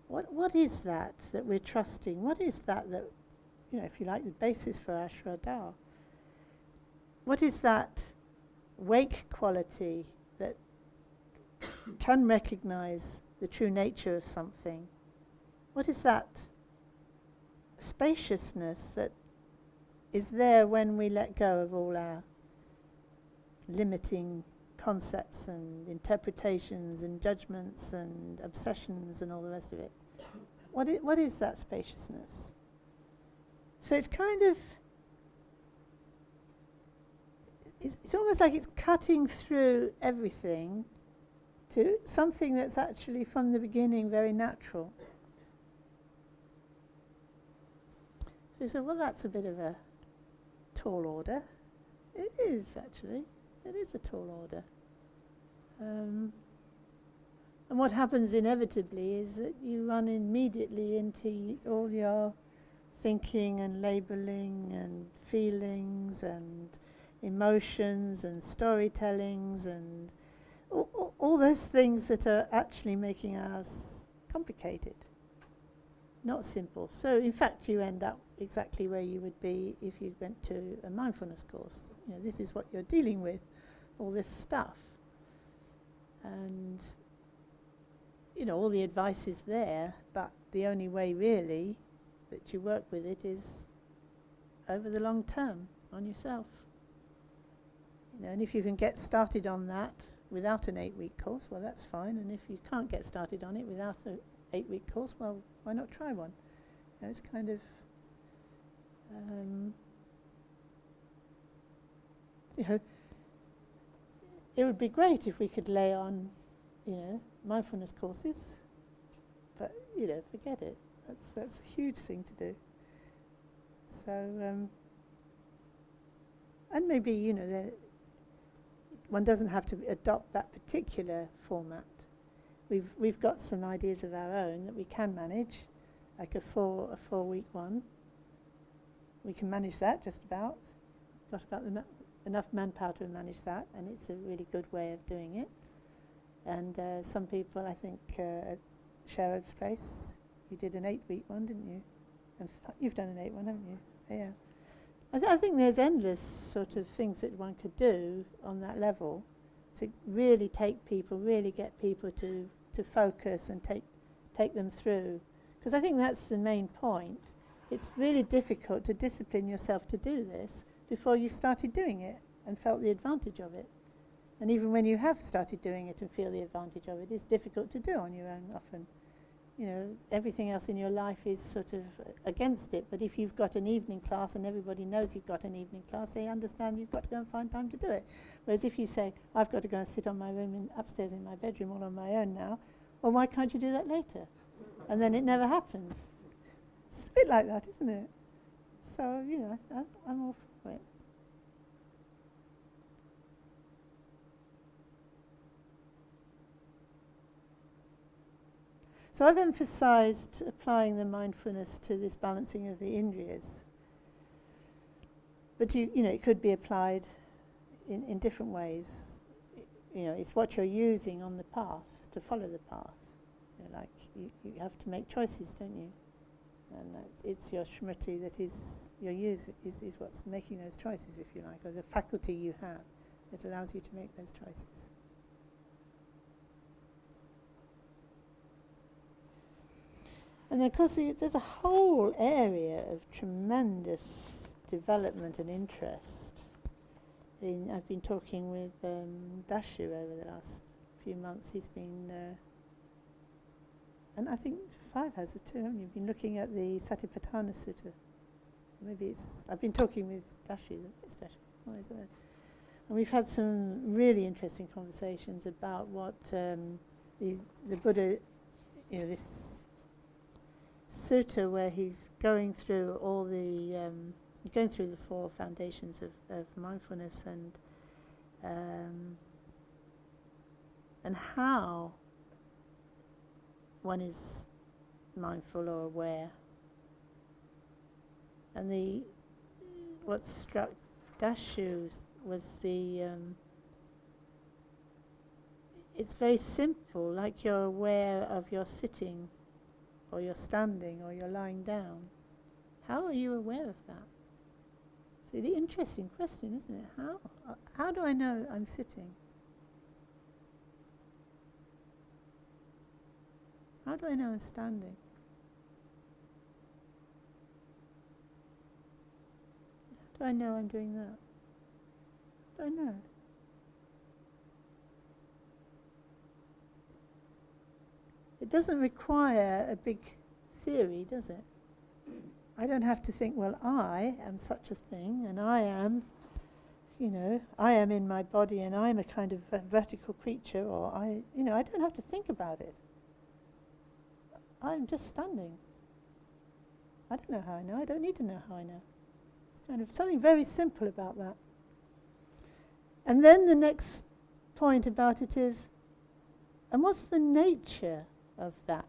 What is that we're trusting? What is that, if you like, the basis for our Shraddha? What is that wake quality that can recognize the true nature of something? What is that spaciousness that is there when we let go of all our limiting concepts and interpretations and judgments and obsessions and all the rest of it? What is that spaciousness? So it's kind of, it's almost like it's cutting through everything to something that's actually from the beginning very natural. So you say, well, that's a bit of a tall order. It is, actually. It is a tall order. And what happens inevitably is that you run immediately into all your thinking and labeling and feelings and emotions and storytellings and all those things that are actually making us complicated, not simple. So in fact you end up exactly where you would be if you went to a mindfulness course. This is what you're dealing with, all this stuff. And all the advice is there, but the only way really that you work with it is over the long term on yourself. And if you can get started on that without an 8-week course, well, that's fine. And if you can't get started on it without an 8-week course, well, why not try one? It's kind of it would be great if we could lay on mindfulness courses, but forget it. That's a huge thing to do. So and maybe one doesn't have to adopt that particular format. We've got some ideas of our own that we can manage, like a 4-week one. We can manage that just about. got about enough manpower to manage that, and it's a really good way of doing it. And some people, I think, at Sherrod's place, you did an 8-week one, didn't you? And you've done an 8 one, haven't you? Yeah. I think there's endless sort of things that one could do on that level to really take people, really get people to focus and take them through. Because I think that's the main point. It's really difficult to discipline yourself to do this before you started doing it and felt the advantage of it. And even when you have started doing it and feel the advantage of it, it's difficult to do on your own often. You know, everything else in your life is sort of against it. But if you've got an evening class and everybody knows you've got an evening class, they understand you've got to go and find time to do it. Whereas if you say, I've got to go and sit on my room upstairs in my bedroom all on my own now, well, why can't you do that later? And then it never happens. It's a bit like that, isn't it? So, you know, I'm all for it. So I've emphasized applying the mindfulness to this balancing of the indrias. But you know, it could be applied in different ways. You know, it's what you're using on the path to follow the path. You know, like you have to make choices, don't you? And it's your smriti that is your use is what's making those choices, if you like, or the faculty you have that allows you to make those choices. And then, of course, there's a whole area of tremendous development and interest. I've been talking with Dashu over the last few months. He's been, and I think Five has it too, haven't you? Been looking at the Satipatthana Sutta. Maybe it's, I've been talking with Dashu. It's Dashu. Oh, is it? And we've had some really interesting conversations about what the Buddha, you know, this sutta where he's going through all the going through the 4 foundations of mindfulness and how one is mindful or aware. And what struck Dashu was it's very simple, like you're aware of your sitting or you're standing, or you're lying down. How are you aware of that? It's a really interesting question, isn't it? How do I know I'm sitting? How do I know I'm standing? How do I know I'm doing that? How do I know? It doesn't require a big theory, does it? I don't have to think, well, I am such a thing, and I am, you know, I am in my body, and I'm a kind of a vertical creature, or I don't have to think about it. I'm just standing. I don't know how I know. I don't need to know how I know. It's kind of something very simple about that. And then the next point about it is, and what's the nature of that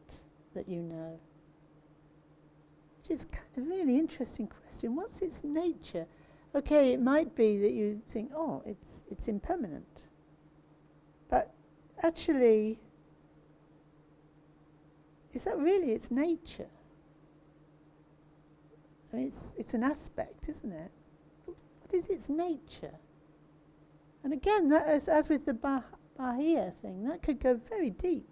you know? Which is kind of a really interesting question. What's its nature? Okay, it might be that you think, oh, it's impermanent. But actually, is that really its nature? I mean, it's an aspect, isn't it? But what is its nature? And again, that as with the Bahiya thing, that could go very deep.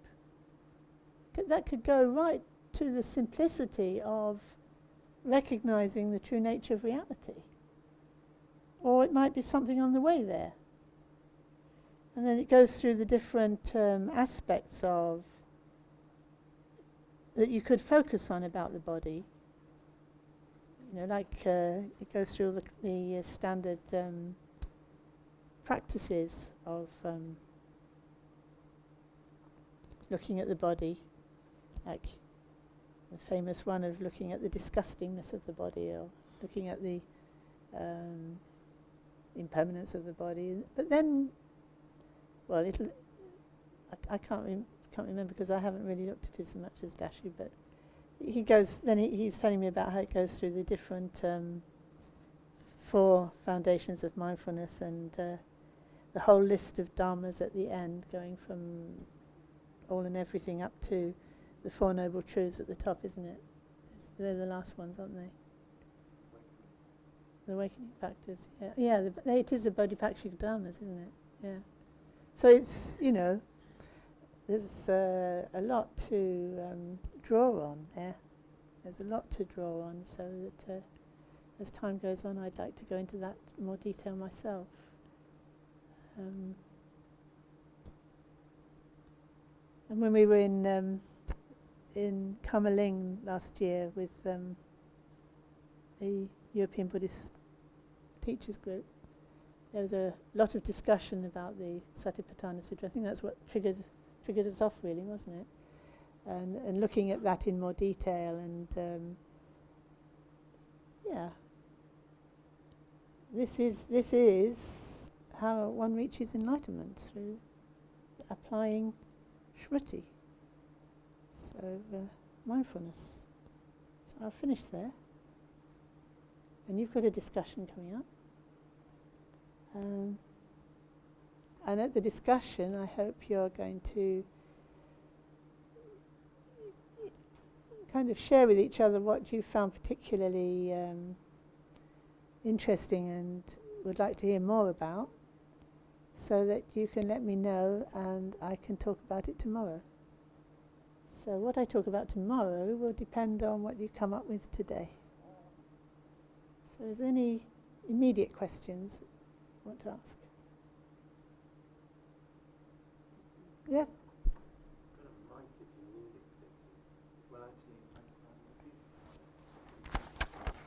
That could go right to the simplicity of recognizing the true nature of reality. Or it might be something on the way there. And then it goes through the different aspects of that you could focus on about the body. You know, like it goes through the standard practices of looking at the body, like the famous one of looking at the disgustingness of the body, or looking at the impermanence of the body. But then, well, I can't remember because I haven't really looked at it as much as Dashu, but he goes, then he was telling me about how it goes through the different 4 foundations of mindfulness, and the whole list of dharmas at the end, going from all and everything up to the 4 noble truths at the top, isn't it? They're the last ones, aren't they? The awakening factors. Yeah, it is the Bodhipakshic dharmas, isn't it? Yeah. So it's, there's a lot to draw on there. There's a lot to draw on, so that as time goes on, I'd like to go into that in more detail myself. And when we were in Kamaling last year with the European Buddhist Teachers Group, there was a lot of discussion about the Satipatthana Sutra. I think that's what triggered us off, really, wasn't it? And looking at that in more detail, and this is how one reaches enlightenment, through applying Shruti. So mindfulness. So I'll finish there. And you've got a discussion coming up. And at the discussion, I hope you're going to kind of share with each other what you found particularly interesting and would like to hear more about, so that you can let me know and I can talk about it tomorrow. So what I talk about tomorrow will depend on what you come up with today. So is there any immediate questions you want to ask? Yeah?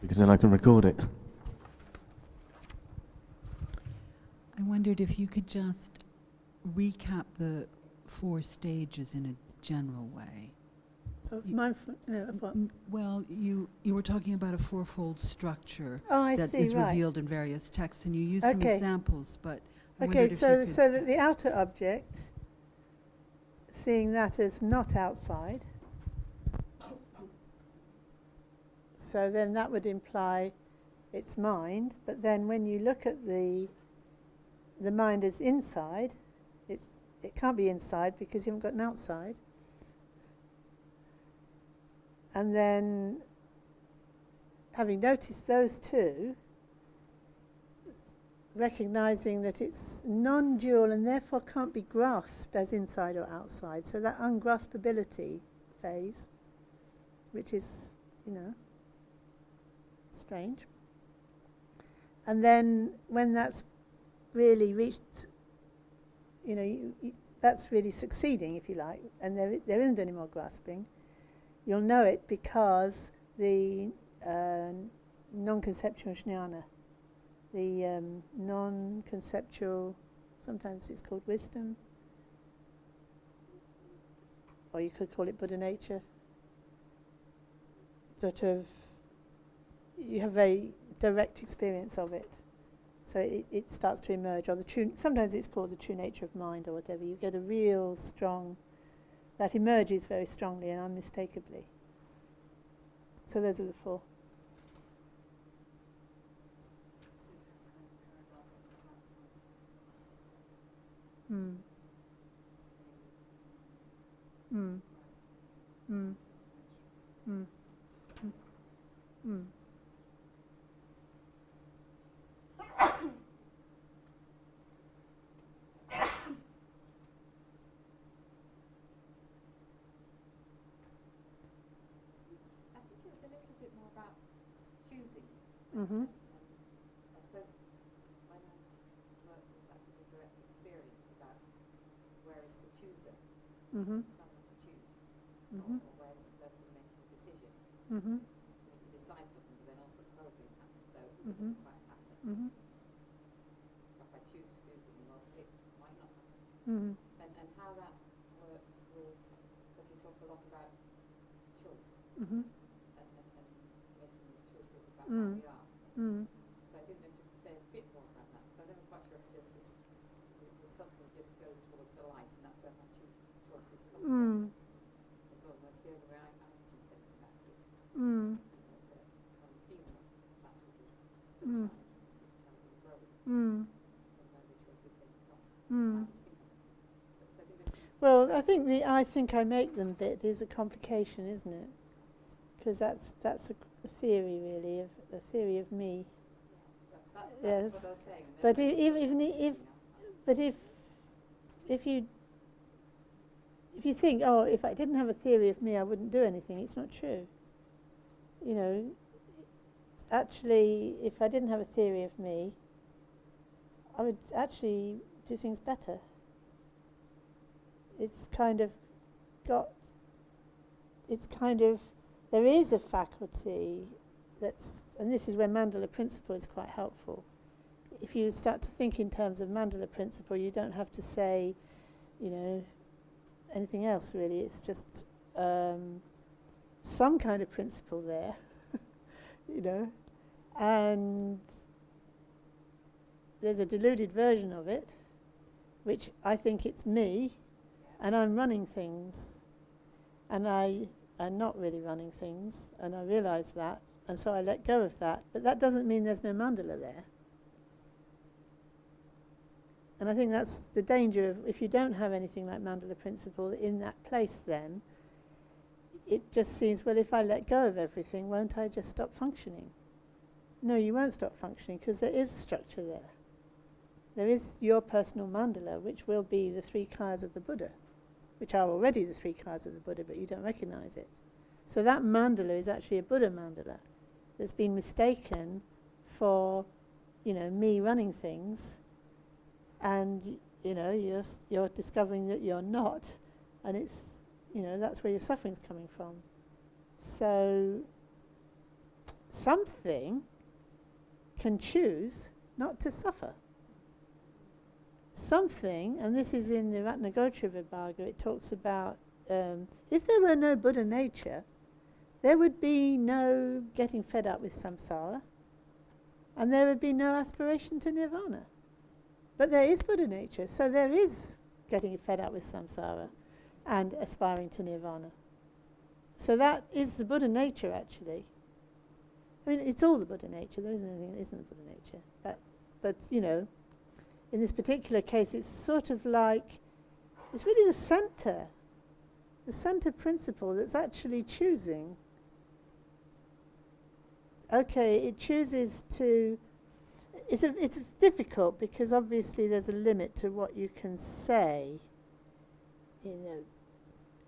Because then I can record it. I wondered if you could just recap the 4 stages in a general way. Of mindfulness? No, of what? Well, you were talking about a 4-fold structure that see, is right. revealed in various texts, and you used some examples, but I wondered Okay, if you could so that the outer object, seeing that as not outside, so then that would imply it's mind, but then when you look at the mind as inside, it can't be inside because you haven't got an outside. And then, having noticed those 2, recognizing that it's non-dual and therefore can't be grasped as inside or outside. So that ungraspability phase, which is, strange. And then when that's really reached, that's really succeeding, if you like, and there isn't any more grasping, you'll know it because the non-conceptual jnana, the non-conceptual, sometimes it's called wisdom, or you could call it Buddha nature, sort of, you have a direct experience of it. So it starts to emerge, or the true, sometimes it's called the true nature of mind or whatever. You get a real strong, that emerges very strongly and unmistakably. So those are the 4. Mm. Mm. Mm. Mm. Mm. Mm-hmm. I suppose when I work with that sort of direct experience about where is the chooser, Mm-hmm. someone to choose, Mm-hmm. or where's the person making the decision. Mm-hmm. You decide something, but then all sorts of other things happen, so it Mm-hmm. doesn't quite happen. Mm-hmm. If I choose to do something, well, it might not happen. Mm-hmm. And how that works with, because you talk a lot about choice, Mm-hmm. and making choices about Mm. how we are. Mm. So I didn't know if you could say a bit more about that, because I'm never quite sure if there's this, the something just goes towards the light, and that's where my choices come from. It's almost the other way I often sense about it. Mm. That when you see that, that's what is Mm. sometimes I think the "I think I make them" bit is a complication, isn't it? Because that's a theory, really, of a theory of me. Yes. That's what I was saying. But if you think, oh, if I didn't have a theory of me, I wouldn't do anything, it's not true. You know, actually, if I didn't have a theory of me, I would actually do things better. There is a faculty and this is where mandala principle is quite helpful. If you start to think in terms of mandala principle, you don't have to say, anything else really. It's just some kind of principle there, and there's a deluded version of it, which I think it's me, and I'm running things, and I am not really running things, and I realise that, and so I let go of that. But that doesn't mean there's no mandala there. And I think that's the danger of, if you don't have anything like mandala principle in that place, then it just seems, well, if I let go of everything, won't I just stop functioning? No, you won't stop functioning, because there is a structure there. There is your personal mandala, which will be the 3 kayas of the Buddha, which are already the 3 kayas of the Buddha, but you don't recognize it. So that mandala is actually a Buddha mandala that's been mistaken for, me running things, and you're discovering that you're not, and it's, that's where your suffering's coming from. So something can choose not to suffer. Something, and this is in the Ratnagotra Vibhaga, it talks about if there were no Buddha nature, there would be no getting fed up with samsara, and there would be no aspiration to nirvana. But there is Buddha nature, so there is getting fed up with samsara and aspiring to nirvana. So that is the Buddha nature, actually. I mean, it's all the Buddha nature. There isn't anything that isn't the Buddha nature. But in this particular case, it's sort of like, it's really the center principle that's actually choosing. Okay, it chooses to. It's difficult, because obviously there's a limit to what you can say,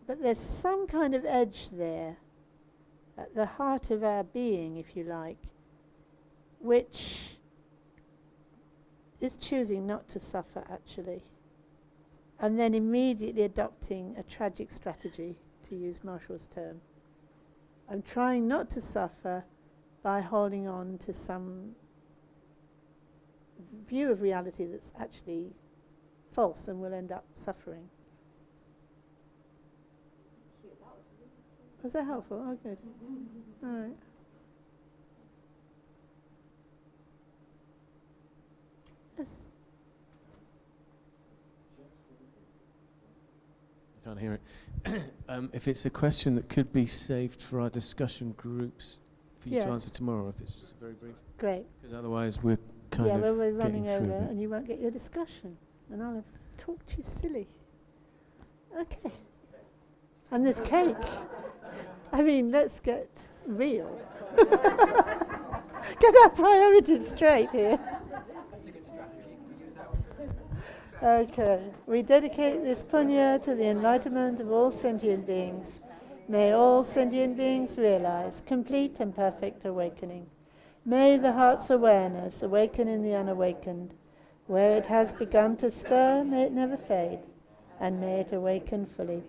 but there's some kind of edge there at the heart of our being, if you like, which is choosing not to suffer, actually, and then immediately adopting a tragic strategy, to use Marshall's term. I'm trying not to suffer by holding on to some view of reality that's actually false and will end up suffering. Was that helpful? Oh, good. All right. Yes. I can't hear it. If it's a question that could be saved for our discussion groups for you to answer tomorrow, if it's just very brief. Great. Because otherwise we're we're running getting through over, and you won't get your discussion, and I'll have talked you silly. Okay. And there's cake. I mean, let's get real. Get our priorities straight here. Okay. We dedicate this punya to the enlightenment of all sentient beings. May all sentient beings realize complete and perfect awakening. May the heart's awareness awaken in the unawakened. Where it has begun to stir, may it never fade, and may it awaken fully.